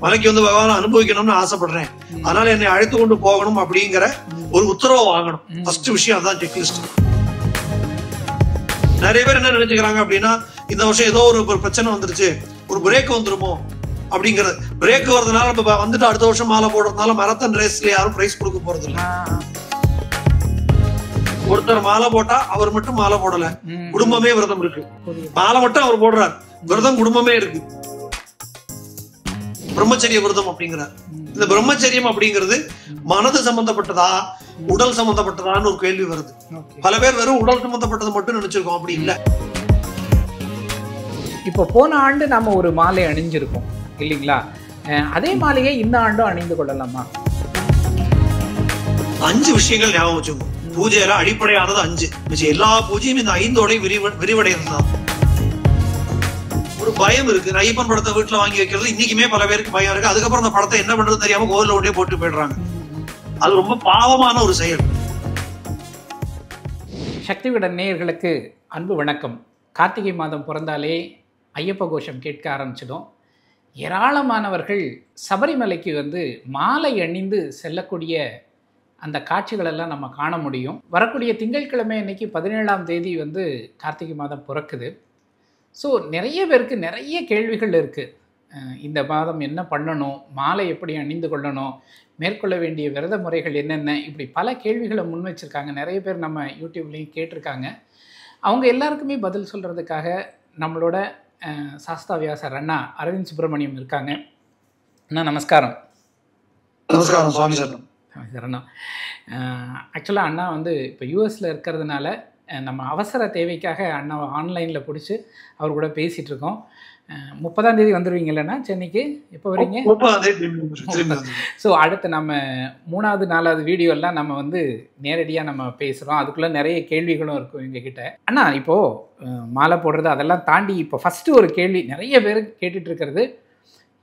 மலைக்கு வந்து பகவான் அனுபவிக்கணும்னு ஆசைப்படுறேன், அதனால என்னை அழைத்து கொண்டு போகணும் அப்படிங்கிற ஒரு உத்தரவை வாங்கணும். ஃபர்ஸ்ட் விஷயம் அதான் செக்லிஸ்ட். நிறைய பேர் என்ன நினைச்சுக்கிறாங்க அப்படின்னா, இந்த வருஷம் ஏதோ ஒரு பிரச்சனை வந்துருச்சு, ஒரு பிரேக் வந்துருமோ அப்படிங்கிறது. பிரேக் வரதுனால நம்ம வந்துட்டு அடுத்த வருஷம் மாலை போடுறதுனால மரத்தன் ரேஸ்ல யாரும் பிரைஸ் கொடுக்க போறது இல்லை. ஒருத்தர் மாலை போட்டா அவர் மட்டும் மாலை போடல, குடும்பமே விரதம் இருக்கு. மாலை மட்டும் அவர் போடுறார், விரதம் குடும்பமே இருக்கு. பிரம்மச்சரிய விரதம் அப்படிங்கிறார். இந்த பிரம்மச்சரியம் அப்படிங்கிறது மனது சம்பந்தப்பட்டதா உடல் சம்பந்தப்பட்டதான்னு ஒரு கேள்வி வருது. பல பேர் வெறும் உடல் சம்பந்தப்பட்டதை மட்டும் நினைச்சிருக்கோம், அப்படி இல்ல. இப்போ போன ஆண்டு நாம ஒரு மாலை அணிஞ்சிருக்கோம் இல்லைங்களா? அதே மாலையை இந்த ஆண்டும் அணிந்து கொள்ளலாமா? 5 விஷயங்கள் ஞாபகம் வச்சுக்கோங்க. பூஜையில அடிப்படையானது 5. எல்லா பூஜையும் இந்த 5ஓட விரிவடையதுதான். ஒரு பயம் இருக்கு. ஐயப்பன் படத்தை வீட்டுல வாங்கி வைக்கிறது இன்னைக்குமே பல பேருக்கு பயம் இருக்கு. அதுக்கப்புறம் அந்த படத்தை என்ன பண்றது தெரியாம கோவில்ல ஒன்றே போட்டு போயிடுறாங்க. அது ரொம்ப பாவமான ஒரு செயல். சக்தி விகடன் நேயர்களுக்கு அன்பு வணக்கம். கார்த்திகை மாதம் பிறந்தாலே ஐயப்ப கோஷம் கேட்க ஆரம்பிச்சிடும். ஏராளமானவர்கள் சபரிமலைக்கு வந்து மாலை அணிந்து செல்லக்கூடிய அந்த காட்சிகளெல்லாம் நம்ம காண முடியும். வரக்கூடிய திங்கட்கிழமை அன்னைக்கு 17ஆம் தேதி வந்து கார்த்திகை மாதம் பிறக்குது. ஸோ நிறைய பேருக்கு நிறைய கேள்விகள் இருக்குது. இந்த மாதம் என்ன பண்ணணும், மாலை எப்படி அணிந்து கொள்ளணும், மேற்கொள்ள வேண்டிய விரத முறைகள் என்னென்ன, இப்படி பல கேள்விகளை முன் வச்சுருக்காங்க. நிறைய பேர் நம்ம யூடியூப்லேயும் கேட்டிருக்காங்க. அவங்க எல்லாருக்குமே பதில் சொல்கிறதுக்காக நம்மளோட சாஸ்தா வியாசர் அண்ணா அரவிந்த் சுப்பிரமணியம் இருக்காங்க. அண்ணா நமஸ்காரம். நமஸ்காரம் சுவாமி சார். அண்ணா ஆக்சுவலாக அண்ணா வந்து இப்போ யூஎஸில் இருக்கிறதுனால நம்ம அவசர தேவைக்காக அண்ணா ஆன்லைனில் பிடிச்சி அவர் கூட பேசிகிட்டு இருக்கோம். 30ஆம் தேதி வந்துடுவீங்களண்ணா சென்னைக்கு? எப்போ வரீங்க? ஸோ அடுத்து நம்ம 3வது 4வது வீடியோலாம் நம்ம வந்து நேரடியாக நம்ம பேசுகிறோம். அதுக்குள்ளே நிறைய கேள்விகளும் இருக்கும் எங்ககிட்ட. அண்ணா இப்போது மாலை போடுறது அதெல்லாம் தாண்டி இப்போ ஃபஸ்ட்டு ஒரு கேள்வி நிறைய பேர் கேட்டுட்டு இருக்கிறது,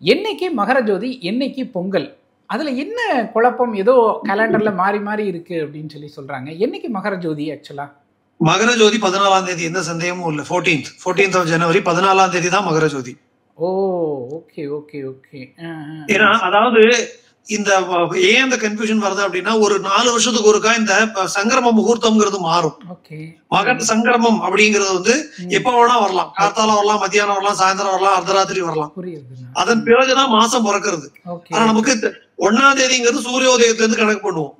என்னைக்கு மகர ஜோதி, என்னைக்கு பொங்கல்? அதில் என்ன குழப்பம், ஏதோ கேலண்டரில் மாறி மாறி இருக்குது அப்படின்னு சொல்கிறாங்க. என்னைக்கு மகர ஜோதி? ஆக்சுவலாக மகர ஜோதி 14ஆம் தேதி, எந்த சந்தேகமும் இல்லை. 14th of January 14ஆம் தேதி தான் மகர ஜோதி. ஓ ஓகே ஓகே ஓகே. ஏன்னா அதாவது இந்த ஏன் இந்த கன்ஃபியூஷன் வருது அப்படின்னா, ஒரு 4 வருஷத்துக்கு ஒருக்கா இந்த சங்கிரம முகூர்த்தம்ங்கிறது மாறும். மகர சங்கிரமம் அப்படிங்கிறது வந்து எப்ப வேணா வரலாம். கார்த்தால வரலாம், மத்தியானம் வரலாம், சாயந்தரம் வரலாம், அர்த்தராத்திரி வரலாம். அதன் பிறகுதான் மாசம் பிறக்கிறது. ஆனா நமக்கு 1ஆம் தேதிங்கிறது சூரியோதயத்துல இருந்து கணக்கு பண்ணுவோம்.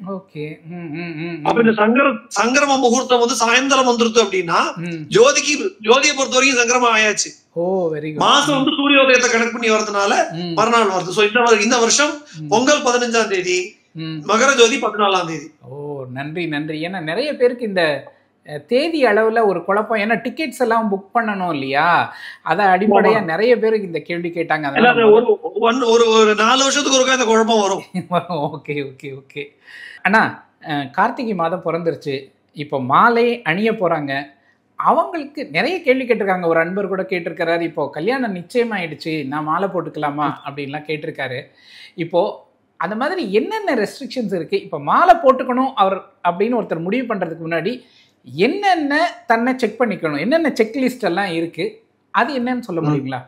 அப்ப இந்த சங்கிரம முகூர்த்தம் வந்து சாயந்தரம் வந்துருது அப்படின்னா ஜோதியை பொறுத்த வரைக்கும் சங்கிரமம் ஆயாச்சு. மாசம் வந்து சூரியோதயத்தை கணக்கு பண்ணி வரதுனால மறுநாள் வருது. சோ இந்த வருஷம் பொங்கல் 15ஆம் தேதி, மகர ஜோதி 14ஆம் தேதி. ஓ நன்றி நன்றி. ஏன்னா நிறைய பேருக்கு இந்த தேதி அளவில் ஒரு குழப்பம். ஏன்னா டிக்கெட்ஸ் எல்லாம் புக் பண்ணணும் இல்லையா? அதை அடிப்படையாக நிறைய பேருக்கு இந்த கேள்வி கேட்டாங்க. ஒரு 4 வருஷத்துக்கு ஒருக்கா இந்த குழப்பம் வரும். Okay okay okay. அண்ணா கார்த்திகை மாதம் பிறந்துருச்சு, இப்போ மாலை அணிய போகிறாங்க. அவங்களுக்கு நிறைய கேள்வி கேட்டிருக்காங்க. ஒரு அன்பர் கூட கேட்டிருக்கிறாரு, இப்போது கல்யாணம் நிச்சயமாயிடுச்சு, நான் மாலை போட்டுக்கலாமா அப்படின்லாம் கேட்டிருக்காரு. இப்போது அந்த மாதிரி என்னென்ன ரெஸ்ட்ரிக்ஷன்ஸ் இருக்குது? இப்போ மாலை போட்டுக்கணும் அவர் அப்படின்னு ஒருத்தர் முடிவு பண்ணுறதுக்கு முன்னாடி என்னென்ன தன்னை செக் பண்ணிக்கணும், என்னென்ன செக்லிஸ்ட் எல்லாம் இருக்கு, அது என்னன்னு சொல்ல முடியுங்களா?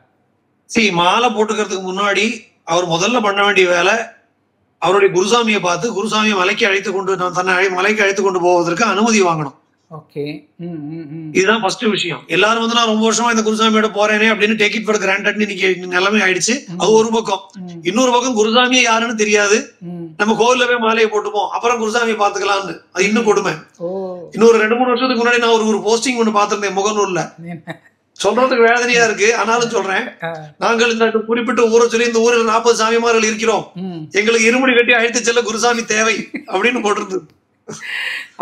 மாலை போட்டுக்கிறதுக்கு முன்னாடி அவர் முதல்ல பண்ண வேண்டிய வேலை, அவருடைய குருசாமியை பார்த்து குருசாமியை மலைக்கு அழைத்து கொண்டு போவதற்கு அனுமதி வாங்கணும். ஓகே, இதுதான் ஃபர்ஸ்ட் விஷயம். எல்லாரும் வந்து நான் ரொம்ப வருஷமா இந்த குருசாமியோட போறேனே அப்படின்னு டேக் இட் ஃபார் கிராண்டட் நிலைமை ஆயிடுச்சு. அது ஒரு பக்கம். இன்னொரு பக்கம் குருசாமியை யாருன்னு தெரியாது, நம்ம கோவில்ல போய் மாலையை போட்டுப்போம், அப்புறம் குருசாமியை பாத்துக்கலாம்னு. அது இன்னும் கொடுமை. இன்னொரு 2-3 வருஷத்துக்கு முன்னாடி நான் ஒரு போஸ்டிங் ஒண்ணு பாத்திருந்தேன் முகநூல்ல. சொல்றதுக்கு வேதனையா இருக்கு, ஆனாலும் சொல்றேன். நாங்கள் இந்த குறிப்பிட்ட ஊரை சொல்லி இந்த ஊரில் 40 சாமிமார்கள் இருக்கிறோம், எங்களுக்கு இருமுடி கட்டி அழைத்து செல்ல குருசாமி தேவை அப்படின்னு போட்டிருந்தது.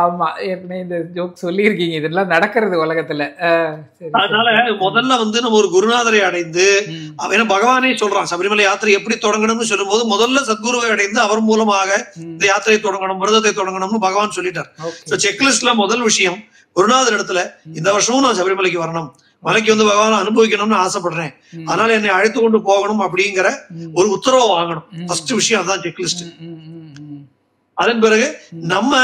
ஆமா, ஏற்கனவே இந்த ஜோக் சொல்லியிருக்கீங்க. இதெல்லாம் நடக்கிறது உலகத்துல. அதனால முதல்ல வந்து நம்ம ஒரு குருநாதரை அடைந்து, ஏன்னா பகவானே சொல்றான் சபரிமலை யாத்திரை எப்படி தொடங்கணும்னு சொல்லும் போது முதல்ல சத்குருவை அடைந்து அவர் மூலமாக இந்த யாத்திரை தொடங்கணும், விரதத்தை தொடங்கணும்னு பகவான் சொல்லிட்டார். செக்லிஸ்ட்ல முதல் விஷயம், குருநாதர் இடத்துல இந்த வருஷமும் நான் சபரிமலைக்கு வரணும், மலைக்கு வந்து பகவான் அனுபவிக்கணும்னு ஆசைப்படுறேன், அதனால என்னை அழைத்து கொண்டு போகணும் அப்படிங்கிற ஒரு உத்தரவை வாங்கணும். ஃபர்ஸ்ட் விஷயம் அதான் செக்லிஸ்ட். அதன் பிறகு நம்ம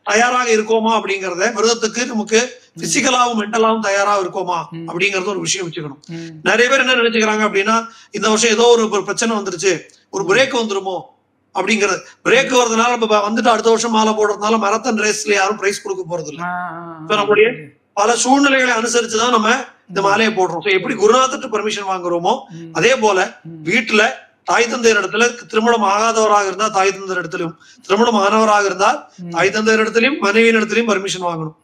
தயாராக இருக்கோமா அப்படிங்கறத, விரதத்துக்கு நமக்கு பிசிக்கலாவும் மென்டலாவும் தயாராக இருக்கோமா அப்படிங்கறது ஒரு விஷயம் வச்சுக்கணும். நிறைய பேர் என்ன நினைச்சுக்கிறாங்க அப்படின்னா, இந்த வருஷம் ஏதோ ஒரு பிரச்சனை வந்துருச்சு, ஒரு பிரேக் வந்துருமோ அப்படிங்கிறது. பிரேக் வரதுனால நம்ம வந்துட்டு அடுத்த வருஷம் மாலை போடுறதுனால மரத்தன் ரேஸ்ல யாரும் பிரைஸ் கொடுக்க போறது இல்லை. நம்மளுடைய பல சூழ்நிலைகளை அனுசரிச்சுதான் நம்ம இந்த மாலையை போடுறோம். எப்படி குருநாதர்கிட்ட பெர்மிஷன் வாங்குறோமோ அதே போல வீட்டுல தாய் தந்தையர் இடத்துல, திருமணம் ஆகாதவராக இருந்தா தாய் தந்தையர் இடத்திலும், திருமணம் ஆனவராக இருந்தால் தாய் தந்தையர் இடத்திலையும் மனைவியின் இடத்திலையும் பர்மிஷன் வாங்கணும்.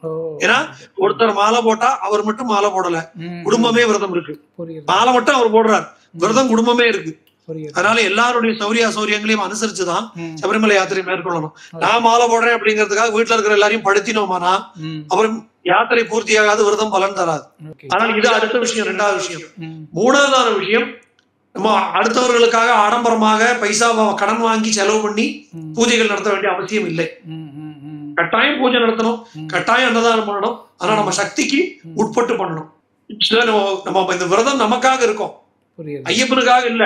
ஏன்னா ஒருத்தர் மாலை போட்டா அவர் மட்டும் மாலை போடல, குடும்பமே விரதம் இருக்கு. மாலை மட்டும் அவர் போடுறார், விரதம் குடும்பமே இருக்கு. அதனால எல்லாருடைய சௌரிய அசௌரியங்களையும் அனுசரிச்சுதான் சபரிமலை யாத்திரை மேற்கொள்ளணும். நான் மாலை போடுறேன் அப்படிங்கிறதுக்காக வீட்டுல இருக்கிற எல்லாரையும் படுத்தினோமானா அப்புறம் யாத்திரை பூர்த்தியாகாது, விரதம் பலன் தராது. ஆனால் இது அடுத்த விஷயம். ரெண்டாவது விஷயம். மூணாவதான விஷயம், நம்ம அடுத்தவர்களுக்காக ஆடம்பரமாக பைசா கடன் வாங்கி செலவு பண்ணி பூஜைகள் நடத்த வேண்டிய அவசியம் இல்லை. கட்டாயம் பூஜை நடத்தணும், கட்டாயம் அன்னதானம் பண்ணணும். ஆனா நம்ம சக்திக்கு உட்பட்டு பண்ணணும். நம்ம இந்த விரதம் நமக்காக இருக்கும், ஐயப்பனுக்காக இல்ல,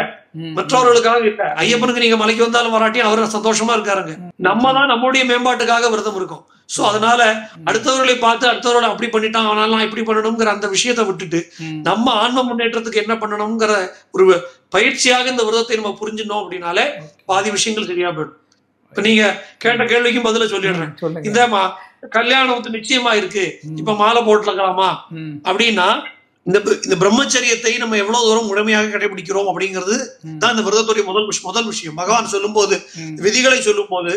மற்றவர்களுக்காக இல்ல. ஐயப்பனுக்கு நீங்க மலைக்கு வந்தாலும் வராட்டி அவர் சந்தோஷமா இருக்காருங்க. நம்ம தான் நம்மளுடைய மேம்பாட்டுக்காக விரதம் இருக்கும். சோ அதனால அடுத்தவர்களை பார்த்து அடுத்தவர்களை அப்படி பண்ணிட்டான் அவனால நான் இப்படி பண்ணணுங்கிற அந்த விஷயத்தை விட்டுட்டு நம்ம ஆன்ம முன்னேற்றத்துக்கு என்ன பண்ணணுங்கிற ஒரு பயிற்சியாக இந்த விரதத்தை நம்ம புரிஞ்சிடணும் அப்படின்னாலே பாதி விஷயங்கள் சரியா போயிடும். இப்ப நீங்க கேட்ட கேள்விக்கும் பதில சொல்லிடுறேன். இந்த கல்யாணம் நிச்சயமா இருக்கு, இப்ப மாலை போட்டுக்கலாமா அப்படின்னா இந்த பிரம்மச்சரியத்தை நம்ம எவ்வளவு தூரம் முழுமையாக கடைபிடிக்கிறோம் அப்படிங்கிறது தான் இந்த விரதத்துடைய முதல் விஷயம். பகவான் சொல்லும் போது, விதிகளை சொல்லும் போது,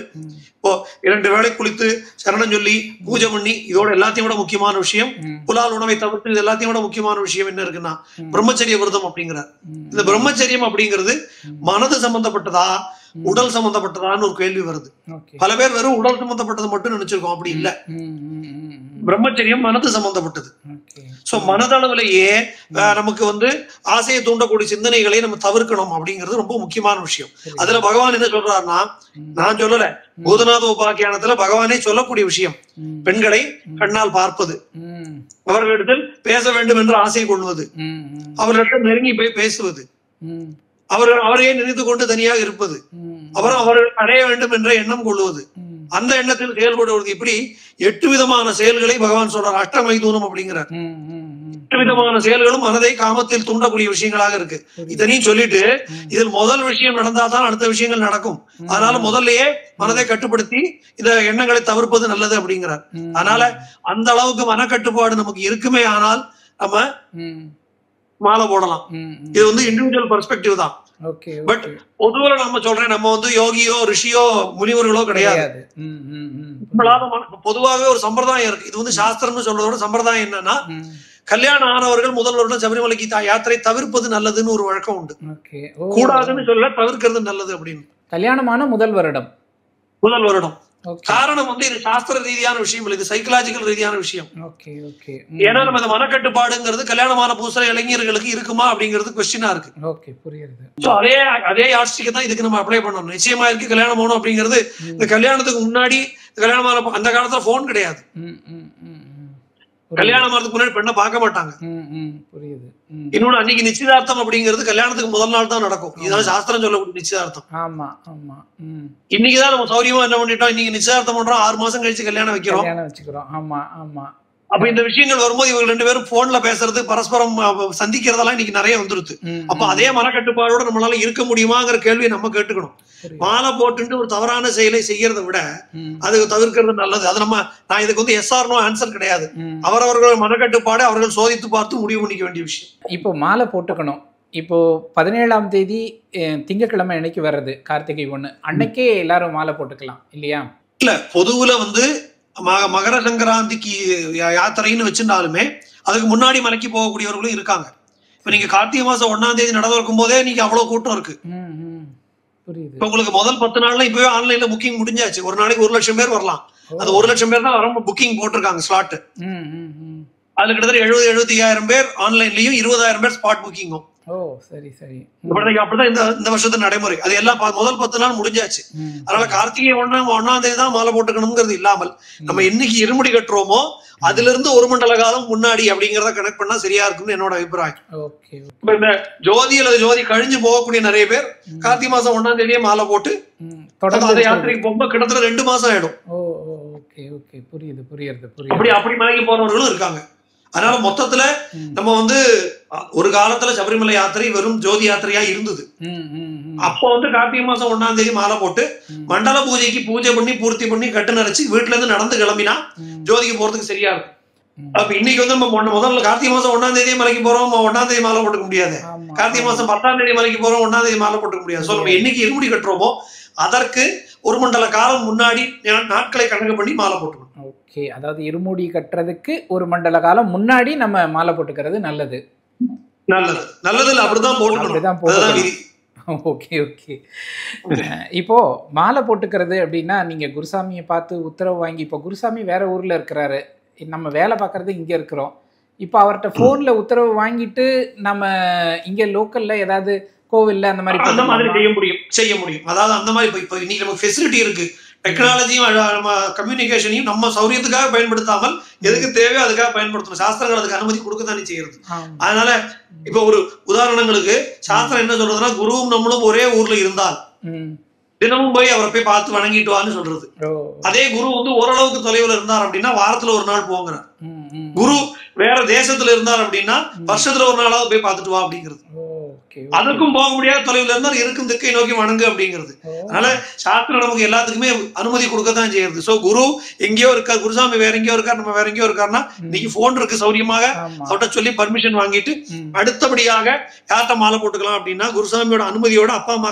இப்போ 2 வேளை குளித்து சரணம் சொல்லி பூஜை பண்ணி இதோட எல்லாத்தையும் விட முக்கியமான விஷயம், புலால் உணவை தவிர்த்து இது எல்லாத்தையும் விட முக்கியமான விஷயம் என்ன இருக்குன்னா பிரம்மச்சரிய விரதம் அப்படிங்கிறார். இந்த பிரம்மச்சரியம் அப்படிங்கிறது மனது சம்பந்தப்பட்டதா உடல் சம்பந்தப்பட்டதான்னு ஒரு கேள்வி வருது. பல பேர் வெறும் உடல் சம்பந்தப்பட்டது மட்டும் நினைச்சிருக்கோம், அப்படி இல்ல. பிரம்மச்சரியம் மனது சம்பந்தப்பட்டது. சோ மனதளவுலயே நமக்கு ஆசையை தூண்டக்கூடிய சிந்தனைகளை நம்ம தவிர்க்கணும் அப்படிங்கிறது ரொம்ப முக்கியமான விஷயம். அதுல பகவான் என்ன சொல்றாருன்னா, நான் சொல்லல, பூதநாத உபாக்கியானத்துல பகவானே சொல்லக்கூடிய விஷயம், பெண்களை கண்ணால் பார்ப்பது, அவர்களிடத்தில் பேச வேண்டும் என்ற ஆசை கொள்வது, அவர்களிடம் நெருங்கி போய் பேசுவது, அவரையே நினைத்து கொண்டு தனியாக இருப்பது, அப்புறம் அவர்கள் அடைய வேண்டும் என்ற எண்ணம் கொள்வது, அந்த எண்ணத்தில் செயல்படுவது, இப்படி 8 விதமான செயல்களை பகவான் சொல்றார். அஷ்டமைதூனம் அப்படிங்கிறார். 8 விதமான செயல்களும் மனதை காமத்தில் தூண்டக்கூடிய விஷயங்களாக இருக்கு. இதனையும் சொல்லிட்டு இதில் முதல் விஷயம் நடந்தாதான் அடுத்த விஷயங்கள் நடக்கும். அதனால முதல்லயே மனதை கட்டுப்படுத்தி இந்த எண்ணங்களை தவிர்ப்பது நல்லது அப்படிங்கிறார். அதனால அந்த அளவுக்கு மனக்கட்டுப்பாடு நமக்கு இருக்குமே ஆனால் நம்ம மாலை போடலாம். இது இண்டிவிஜுவல் பெர்ஸ்பெக்டிவ் தான். பட் பொதுவாக நம்ம சொல்றேன், நம்ம யோகியோ ரிஷியோ முனிவர்களோ கிடையாது. பொதுவாக ஒரு சம்பிரதாயம் இருக்கு. இது சாஸ்திரம்னு சொல்றதோட சம்பிரதாயம் என்னன்னா, கல்யாணம் ஆனவர்கள் முதல் வருடம் சபரிமலைக்கு யாத்திரை தவிர்ப்பது நல்லதுன்னு ஒரு வழக்கம் உண்டு. கூடாதுன்னு சொல்ல, தவிர்க்கிறது நல்லது அப்படின்னு. கல்யாணமான முதல் வருடம் காரணம் இது சாஸ்திர ரீதியான விஷயம் இல்லை, இது சைக்கலாஜிக்கல் ரீதியான விஷயம். ஏன்னா நம்ம இந்த மனக்கட்டுப்பாடுங்கிறது கல்யாணமான புதுசுல இளைஞர்களுக்கு இருக்குமா அப்படிங்கிறது கொஸ்டினா இருக்கு. அதே யாஸ்டிக்கு தான் இதுக்கு நம்ம அப்ளை பண்ணணும். நிச்சயமா இருக்கு கல்யாணம் போகணும் அப்படிங்கிறது. இந்த கல்யாணத்துக்கு முன்னாடி கல்யாணமான அந்த காலத்துல போன் கிடையாது. கல்யாணம் ஆறதுக்கு முன்னாடி பெண்ணை பார்க்க மாட்டாங்க. இன்னொன்னு, அன்னைக்கு நிச்சயதார்த்தம் அப்படிங்கிறது கல்யாணத்துக்கு முதல் நாள் தான் நடக்கும். இதுதான் சாஸ்திரம் சொல்லக்கூடிய நிச்சயதார்த்தம். இன்னைக்குதான் நம்ம சௌரியமா என்ன பண்ணிட்டோம், இன்னைக்கு நிச்சயதார்த்தம் பண்றோம், 6 மாசம் கழிச்சு கல்யாணம் வைக்கிறோம். அப்ப இந்த விஷயங்கள் வரும்போது இவங்க 2 பேரும் போன்ல பேசுறது, பரஸ்பரம் சந்திக்கிறதெல்லாம் இன்னைக்கு நிறைய வந்துருது. அப்ப அதே மனக்கட்டுப்பாடோட நம்மளால இருக்க முடியுமாங்கிற கேள்வியை நம்ம கேட்டுக்கணும். மாலை போட்டு ஒரு தவறான செயலை செய்யறதை விட அது தவிர்க்கிறது நல்லது. அது நான் இதுக்கு எஸ் ஆர் நோ ஆன்சர் கிடையாது. அவரவர்கள் மனக்கட்டுப்பாடு அவர்கள் சோதித்து பார்த்து முடிவு பண்ணிக்க வேண்டிய விஷயம். இப்போ மாலை போட்டுக்கணும். இப்போ 17ஆம் தேதி திங்கட்கிழமை அன்னைக்கு வர்றது கார்த்திகை 1 அன்னைக்கே எல்லாரும் மாலை போட்டுக்கலாம் இல்லையா? இல்ல, பொதுவுல மகர சங்கராந்திக்கு யாத்திரைன்னு வச்சிருந்தாலுமே அதுக்கு முன்னாடி மலைக்கு போகக்கூடியவர்களும் இருக்காங்க. இப்ப நீங்க கார்த்திகை மாசம் 1ஆம் தேதி நடக்கும் போதே நீங்க அவ்வளவு கூட்டம் இருக்கு. இப்ப உங்களுக்கு முதல் 10 நாள்ல இப்பவே ஆன்லைன்ல புக்கிங் முடிஞ்சாச்சு. ஒரு நாளைக்கு 1 லட்சம் பேர் வரலாம். அது 1 லட்சம் பேர் தான் வர புக்கிங் போட்டிருக்காங்க ஸ்லாட். அதுல கிட்டத்தட்ட 70-75,000 பேர் ஆன்லைன்லயும் 20,000 பேர் ஸ்பாட் புக்கிங்கும். அப்படிதான் இந்த வருஷத்து நடைமுறை. அது எல்லாம் முதல் 10 நாள் முடிஞ்சாச்சு. அதனால கார்த்திகை 1ஆம் தேதி தான் மாலை போட்டுக்கணுங்கிறது இல்லாமல் நம்ம என்னைக்கு இருமுடி கட்டுறோமோ அதுல இருந்து 1 மண்டல காலம் முன்னாடி அப்படிங்கறத கனெக்ட் பண்ணா சரியா இருக்கும்னு என்னோட அபிப்பிராயம். இந்த ஜோதி அல்லது ஜோதி கழிஞ்சு போகக்கூடிய நிறைய பேர் கார்த்திகை மாசம் 1ஆம் தேதியே மாலை போட்டு அந்த யாத்திரைக்கு போகும்போது கிட்டத்தட்ட 2 மாசம் ஆயிடும். அப்படி மலைக்கு போறவர்களும் இருக்காங்க. அதனால மொத்தத்துல நம்ம வந்து ஒரு காலத்துல சபரிமலை யாத்திரை வெறும் ஜோதி யாத்திரையா இருந்தது. அப்போ வந்து கார்த்திகை மாசம் 1ஆம் தேதி மாலை போட்டு மண்டல பூஜைக்கு பூஜை பண்ணி பூர்த்தி பண்ணி கட்டு நினைச்சு வீட்டுல இருந்து நடந்து கிளம்பினா ஜோதிக்கு போறதுக்கு சரியா இருக்கும். அப்ப இன்னைக்கு வந்து நம்ம முதல்ல கார்த்திகை மாசம் 1ஆம் தேதி மலைக்கு போறோம், 1ஆம் தேதி மாலை போட்டுக்க முடியாது. கார்த்திகை மாசம் 10ஆம் தேதி மலைக்கு போறோம், 1ஆம் தேதி மாலை போட்டுக்க முடியாது. சோ நம்ம என்னைக்கு இருமுடி கட்டுறோமோ அதற்கு ஒரு மண்டல காலம் முன்னாடி நாட்களை கணக்கு பண்ணி மாலை போட்டுக்கணும். ஓகே, அதாவது இருமுடி கட்டுறதுக்கு ஒரு மண்டல காலம் முன்னாடி நம்ம மாலை போட்டுக்கிறது நல்லது. நல்லது இல்ல, அப்படிதான் போட்டுக்கணும். Okay okay. இப்போ மாலை போட்டுக்கிறது அப்படின்னா நீங்க குருசாமியை பார்த்து உத்தரவு வாங்கி, இப்போ குருசாமி வேற ஊர்ல இருக்கிறாரு, நம்ம வேலை பார்க்கறது இங்க இருக்கிறோம், இப்போ அவர்கிட்ட போன்ல உத்தரவு வாங்கிட்டு நம்ம இங்க லோக்கல்ல ஏதாவது கோவில்ல அந்த மாதிரி செய்ய முடியும். அதாவது அந்த மாதிரி இப்போ இன்னைக்கு நமக்கு ஃபெசிலிட்டி இருக்கு, டெக்னாலஜியும் கம்யூனிகேஷனையும் நம்ம சௌரியத்துக்காக பயன்படுத்தாமல் எதுக்கு தேவையோ அதுக்காக பயன்படுத்தணும். சாஸ்திரங்கள் அதுக்கு அனுமதி கொடுக்கத்தானே செய்யறது. அதனால இப்ப ஒரு உதாரணங்களுக்கு சாஸ்திரம் என்ன சொல்றதுன்னா, குருவும் நம்மளும் ஒரே ஊர்ல இருந்தால் தினமும் போய் அவரை போய் பார்த்து வணங்கிட்டு வான்னு சொல்றது. அதே குரு வந்து ஓரளவுக்கு தொலைவுல இருந்தார் அப்படின்னா வாரத்துல ஒரு நாள் போங்கிறார். குரு வேற தேசத்துல இருந்தார் அப்படின்னா வருஷத்துல ஒரு நாளாவது போய் பார்த்துட்டு வா அப்படிங்கிறது. அதுக்கும் போக முடியாத தொலைவுல இருந்தால் இருக்கும் திக்கை நோக்கி வணங்கு அப்படிங்கிறது. அதனால சாஸ்திரம் நமக்கு எல்லாத்துக்குமே அனுமதி கொடுக்கத்தான் செய்யறது. சோ குரு எங்கேயோ இருக்கார், குருசாமி வேற எங்கேயோ இருக்கார், நம்ம வேற எங்கேயோ இருக்காருன்னா இன்னைக்கு போன் இருக்கு, சௌரியமாக அவர்கிட்ட சொல்லி பர்மிஷன் வாங்கிட்டு அடுத்தபடியாக யார்கிட்ட மாலை போட்டுக்கலாம் அப்படின்னா குருசாமியோட அனுமதியோட அப்பா அம்மா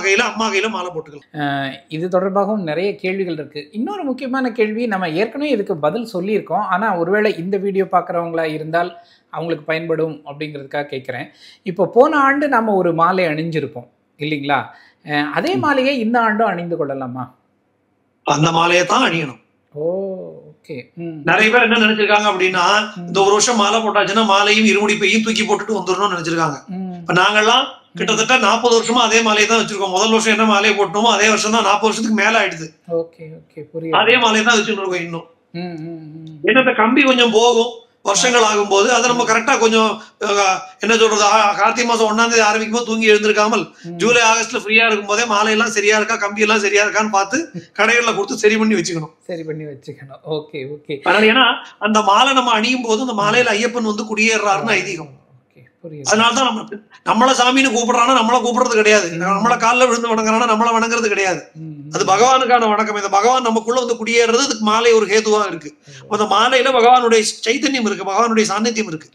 கையில மாலை போட்டுக்கலாம். இது தொடர்பாகவும் நிறைய கேள்விகள் இருக்கு. இன்னொரு முக்கியமான கேள்வி, நம்ம ஏற்கனவே இதுக்கு பதில் சொல்லியிருக்கோம், ஆனா ஒருவேளை இந்த வீடியோ பார்க்குறவங்களா இருந்தால் அவங்களுக்கு பயன்படும் அப்படிங்கிறதுக்காக கேட்குறேன். இப்போ போன ஆண்டு நம்ம ஒரு மாலை அணிஞ்சிருப்போம் இல்லைங்களா, அதே மாலையை இந்த ஆண்டும் அணிந்து கொள்ளலாமா? அந்த மாலையை தான் அணியணும். ஓகே. நிறைய பேர் என்ன நினைச்சிருக்காங்க அப்படின்னா, இந்த ஒரு வருஷம் மாலை போட்டாச்சுன்னா மாலையும் இருமுடி பையும் தூக்கி போட்டுட்டு வந்துடணும்னு நினைச்சிருக்காங்க. இப்ப நாங்கெல்லாம் கிட்டத்தட்ட 40 வருஷமா அதே மாலையை தான் வச்சிருக்கோம். முதல் வருஷம் என்ன மாலையை போட்டோமோ அதே வருஷம் தான் 40 வருஷத்துக்கு மேல ஆயிடுது. அதே மாலையை தான் வச்சுட்டு இருக்கோம் இன்னும். ஏன்னா இந்த கம்பி கொஞ்சம் போகும், வருஷங்கள் ஆகும் போது அதை நம்ம கரெக்டா கொஞ்சம் என்ன சொல்றது, கார்த்திகை மாசம் 1ஆம் தேதி ஆரம்பிக்கும் போது தூங்கி எழுந்திருக்காமல் ஜூலை ஆகஸ்ட்ல ஃப்ரீயா இருக்கும் போதே மாலை எல்லாம் சரியா இருக்கா, கம்பி எல்லாம் சரியா இருக்கான்னு பார்த்து கடைகள்ல கொடுத்து சரி பண்ணி வச்சுக்கணும். Okay okay. ஏன்னா அந்த மாலை நம்ம அணியும் போது அந்த மாலையில ஐயப்பன் வந்து குடியேறாருன்னு ஐதீகம். அதனாலதான் நம்மள சாமின்னு கூப்பிடுறானா நம்மள கூப்பிடுறது கிடையாது, நம்மள காலில் விழுந்து வணங்குறானா நம்மள வணங்குறது கிடையாது. அது பகவானுக்கான வணக்கம். இந்த பகவான் நமக்குள்ள வந்து குடியேறது அதுக்கு மாலை ஒரு ஹேதுவா இருக்கு. அந்த மாலையில பகவானுடைய சைத்தன்யம் இருக்கு, பகவானுடைய சாநித்தியம் இருக்கு.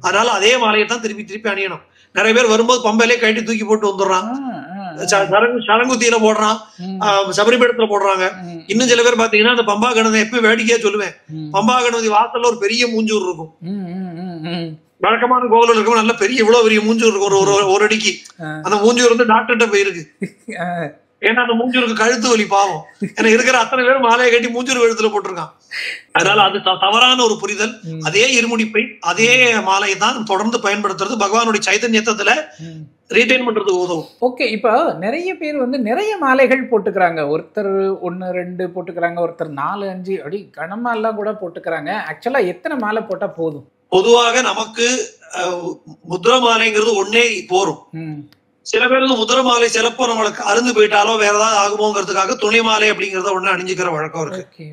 அதனால அதே மாலையை தான் திருப்பி திருப்பி அணியணும். நிறைய பேர் வரும்போது பம்பையிலே கட்டி தூக்கி போட்டு வந்துடுறான், சரங்குத்தியில போடுறான், சபரிபீடத்துல போடுறாங்க. இன்னும் சில பேர் பாத்தீங்கன்னா அந்த பம்பா கணபதி எப்பயும் வேடிக்கையா சொல்லுவேன், பம்பா கணபதி வாசல்ல ஒரு பெரிய மூஞ்சூர் இருக்கும். வழக்கமான கோவில் இருக்கும், நல்ல பெரிய இவ்வளவு பெரிய மூஞ்சூர் இருக்கும், ஒரு அடிக்கு. அந்த மூஞ்சூர் வந்து டாக்டர்கிட்ட போயிருக்கு. ஏன்னா அந்த மூஞ்சூருக்கு கழுத்து வலி பாவம். ஏன்னா இருக்கிற அத்தனை பேரும் மாலையை கட்டி மூஞ்சூர் கழுத்துல போட்டிருக்கான். அதனால அது தவறான ஒரு புரிதல். அதே இருமுடிப்பை அதே மாலையை தான் தொடர்ந்து பயன்படுத்துறது பகவானுடைய சைத்தன்யத்துல ரீடைன் பண்றதுக்கு உதவும். ஓகே. இப்போ நிறைய பேர் வந்து நிறைய மாலைகள் போட்டுக்கிறாங்க. ஒருத்தர் 1 2 போட்டுக்கிறாங்க, ஒருத்தர் 4 5 அப்படி கனமா எல்லாம் கூட போட்டுக்கிறாங்க. ஆக்சுவலா எத்தனை மாலை போட்டா போதும்? பொதுவாக நமக்கு முத்ர மாலைங்கிறது ஒன்னே போரும். சில பேர் வந்து முதிர மாலை சிலப்போ நம்மளுக்கு அருந்து போயிட்டாலோ வேற ஏதாவது ஆகுமோங்கிறதுக்காக துணை மாலை அப்படிங்கறத ஒண்ணு அணிஞ்சுக்கிற வழக்கம் இருக்கு.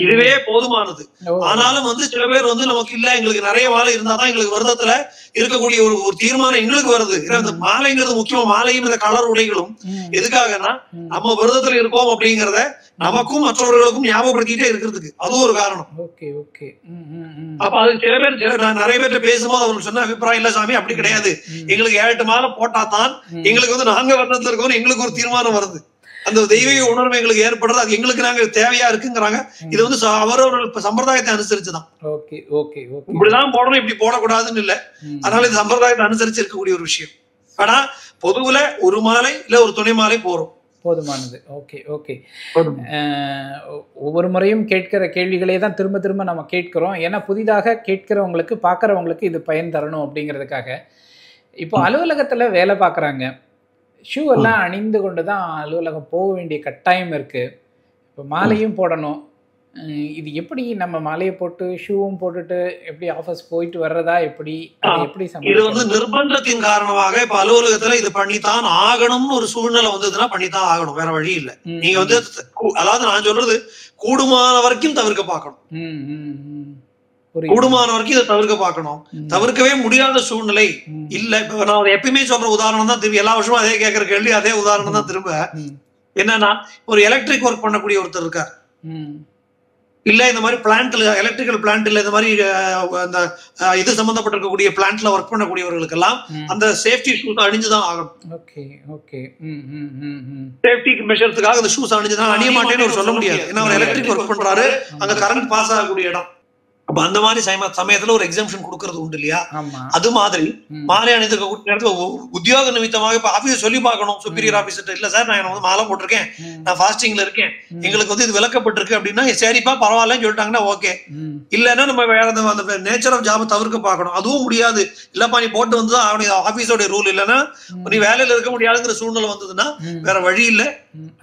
இதுவே போதுமானது. ஆனாலும் வந்து சில பேர் வந்து நமக்கு இல்ல, எங்களுக்கு நிறைய மாலை இருந்தாதான் எங்களுக்கு வருடத்துல இருக்கக்கூடிய ஒரு தீர்மானம் எங்களுக்கு வருது. இந்த மாலைங்கிறது முக்கியமா, மாலையும் இந்த கலர் உடைகளும் எதுக்காகனா நம்ம விரதத்துல இருக்கோம் அப்படிங்கறத நமக்கும் மற்றவர்களுக்கும் ஞாபகப்படுத்திட்டே இருக்கிறதுக்கு அது ஒரு காரணம். அப்ப அது சில பேர் நிறைய பேர்ட்ட பேசும்போது அவங்களுக்கு சொன்ன அபிப்பிராயம் இல்ல சாமி அப்படி கிடையாது, எங்களுக்கு 7 மாலை போட்டா தான் எங்களுக்கு வந்து நாங்க வர்ணத்துல இருக்கோம் எங்களுக்கு ஒரு தீர்மானம் வருது, அந்த தெய்வீக உணர்வு எங்களுக்கு ஏற்படுறது, அது எங்களுக்கு நாங்க தேவையா இருக்குங்கிறாங்க. இது வந்து அவரவர்கள் சம்பிரதாயத்தை அனுசரிச்சுதான். இப்படிதான் போடணும் இப்படி போடக்கூடாதுன்னு இல்ல, அதனால இது சம்பிரதாயத்தை அனுசரிச்சு இருக்கக்கூடிய ஒரு விஷயம். ஆனா பொதுவுல ஒரு மாலை இல்ல ஒரு துணை மாலை போதுமானது. Okay okay. ஒவ்வொரு முறையும் கேட்கிற கேள்விகளே தான் திரும்ப திரும்ப நம்ம கேட்கிறோம். ஏன்னா புதிதாக கேட்கிறவங்களுக்கு பார்க்குறவங்களுக்கு இது பயன் தரணும் அப்படிங்கிறதுக்காக. இப்போ அலுவலகத்துல வேலை பார்க்குறாங்க, ஷூ எல்லாம் அணிந்து கொண்டு தான் அலுவலகம் போக வேண்டிய கட்டாயம் இருக்கு. இப்போ மாலையும் போடணும். இது எப்படி நம்ம மாலையை போட்டு ஷூவும் போட்டுட்டு எப்படி ஆபீஸ் போயிட்டு வர்றதா? எப்படி இது வந்து நிர்பந்தத்தின் காரணமாக இப்ப அலுவலகத்துல இது பண்ணித்தான் ஆகணும்னு ஒரு சூழ்நிலை வந்ததுன்னா பண்ணித்தான் ஆகணும், வேற வழி இல்லை. நீங்க வந்து அதாவது நான் சொல்றது கூடுமான வரைக்கும் தவிர்க்க பார்க்கணும். கூடுமான வரைக்கும் இதை தவிர்க்க பார்க்கணும். தவிர்க்கவே முடியாத சூழ்நிலை இல்ல. இப்ப நான் எப்பயுமே சொல்ற உதாரணம் தான், திரும்பி எல்லா வருஷமும் அதே கேட்கற கேள்வி அதே உதாரணம் தான் திரும்ப. என்னன்னா, ஒரு எலக்ட்ரிக் ஒர்க் பண்ணக்கூடிய ஒருத்தர் இருக்கார், இல்ல இந்த மாதிரி பிளான்ட்ல, எலக்ட்ரிக்கல் பிளான்ட்ல இந்த மாதிரி அந்த இது சம்பந்தப்பட்டிருக்கக்கூடிய பிளான்ட்ல ஒர்க் பண்ணக்கூடியவர்களுக்கு எல்லாம் அந்த சேஃப்டி ஷூஸ் அணிஞ்சுதான் ஆகணும். சேஃப்டி மெஷர்ஸுக்காக அந்த ஷூஸ் அணிஞ்சுதான், அணிய மாட்டேன்னு அவர் சொல்ல முடியாது. ஏன்னா அவர் எலக்ட்ரிக் ஒர்க் பண்றாரு, அங்க கரண்ட் பாஸ் ஆகக்கூடிய இடம். அப்ப அந்த மாதிரி சமயத்துல ஒரு எக்ஸம்ஷன் கொடுக்கறது உண்டு இல்லையா? அது மாதிரி மாலை அணிந்திருக்கக்கூடிய நேரத்துல உத்தியோக நிமித்தமாக இப்ப ஆபீஸ் சொல்லி பார்க்கணும், சுப்பீரியர் ஆபீசர், இல்ல சார் நான் வந்து மாலை போட்டிருக்கேன், நான் ஃபாஸ்டிங்ல இருக்கேன், எங்களுக்கு வந்து இது விளக்கப்பட்டிருக்கு அப்படின்னா சரிப்பா பரவாயில்லன்னு சொல்லிட்டாங்கன்னா ஓகே. இல்லன்னா நம்ம வேற அந்த நேச்சர் ஆஃப் ஜாப் தவிர்க்க பார்க்கணும். அதுவும் முடியாது, இல்லப்பா நீ போட்டு வந்துதான் ஆபீஸோட ரூல், இல்லைன்னா நீ வேலையில இருக்க முடியாதுங்கிற சூழ்நிலை வந்ததுன்னா வேற வழி இல்ல.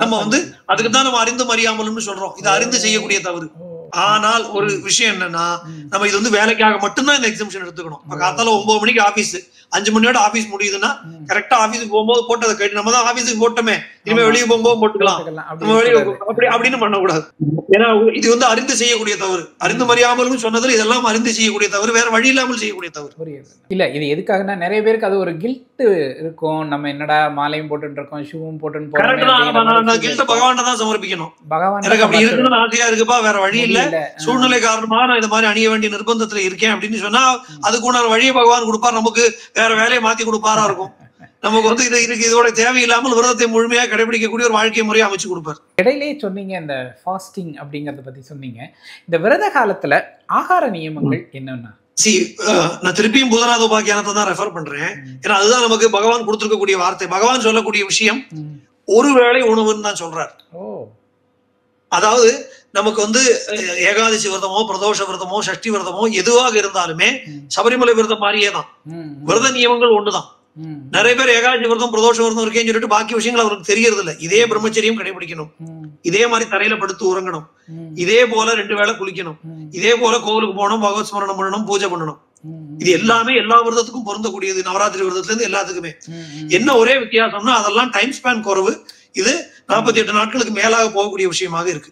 நம்ம வந்து அதுக்குதான் நம்ம அறிந்தும் அறியாமலும்னு சொல்றோம். இது அறிந்து செய்யக்கூடிய தவறு. ஆனால் ஒரு விஷயம் என்னன்னா, நம்ம இது வந்து வேலைக்காக மட்டும்தான் இந்த எக்ஸம்ஷன் எடுத்துக்கணும். காத்தால 9 மணிக்கு ஆபீஸ், 5 மணியோட ஆபீஸ் முடியுதுன்னா கரெக்டா ஆபீஸுக்கு போகும்போது போட்டதை கட்டி நம்ம தான் ஆபீஸுக்கு போட்டோமே, இனிமே வெளியே போகும்போது போட்டுக்கலாம், நம்ம வெளியே அப்படின்னு பண்ணக்கூடாது. ஏன்னா இது வந்து அறிந்து செய்யக்கூடிய தவறு. அறிந்து மறியாமலும் சொன்னதுல இதெல்லாம் அறிந்து செய்யக்கூடிய தவறு, வேற வழி இல்லாமல் செய்யக்கூடிய தவறு. இல்ல இது எதுக்காகனா, நிறைய பேருக்கு அது ஒரு கில்ட் இருக்கும். நம்ம என்னடா மாலையும் போட்டு இருக்கோம், ஷூவும் போட்டு பகவான் தான் சமர்ப்பிக்கணும். எனக்கு அப்படி இருக்குன்னு ஆசையா இருக்குப்பா, வேற வழி இல்ல, சூழ்நிலை காரணமா நான் இந்த மாதிரி அணிய வேண்டிய நிர்பந்தத்துல இருக்கேன் அப்படின்னு சொன்னா அதுக்குள்ள வழியை பகவான் கொடுப்பார். நமக்கு வேற வேலையை மாத்தி கொடுப்பாரா இருக்கும். நமக்கு வந்து இதோட தேவையில்லாமல் விரதத்தை முழுமையா கடைபிடிக்கக்கூடிய ஒரு வாழ்க்கை முறையை அமைச்சு கொடுப்பார். இடையிலே சொன்னீங்க இந்த ஃபாஸ்டிங் அப்படிங்கறத பத்தி சொன்னீங்க. இந்த விரத காலத்துல ஆகார நியமங்கள் என்னன்னா, நான் திருப்பியும் பூதநாத உபாக்கியானத்தை தான் ரெஃபர் பண்றேன். ஏன்னா அதுதான் நமக்கு பகவான் கொடுத்திருக்கக்கூடிய வார்த்தை. பகவான் சொல்லக்கூடிய விஷயம் ஒருவேளை உணவுன்னு தான் சொல்றார். அதாவது நமக்கு வந்து ஏகாதசி விரதமோ, பிரதோஷ விரதமோ, சஷ்டி விரதமோ எதுவாக இருந்தாலுமே சபரிமலை விரதம் மாதிரியே தான். விரத நியமங்கள் ஒண்ணுதான். நிறைய பேர் ஏகாதசி விரதம், பிரதோஷ விரதம் இருக்கேன்னு சொல்லிட்டு பாக்கி விஷயங்கள் அவருக்கு தெரியறது இல்ல. இதே பிரம்மச்சரியம் கடைபிடிக்கணும், இதே மாதிரி தரையில படுத்து உறங்கணும், இதே போல 2 வேளை குளிக்கணும், இதே போல கோவிலுக்கு போகணும், பகவத் ஸ்மரணம் பண்ணணும், பூஜை பண்ணணும். இது எல்லாமே எல்லா விரதத்துக்கும் பொருந்தக்கூடியது. நவராத்திரி விரதத்துல இருந்து எல்லாத்துக்குமே. என்ன ஒரே வித்தியாசம்னா அதெல்லாம் டைம் ஸ்பேன் குறைவு. இது 48 நாட்களுக்கு மேலாக போகக்கூடிய விஷயமாக இருக்கு.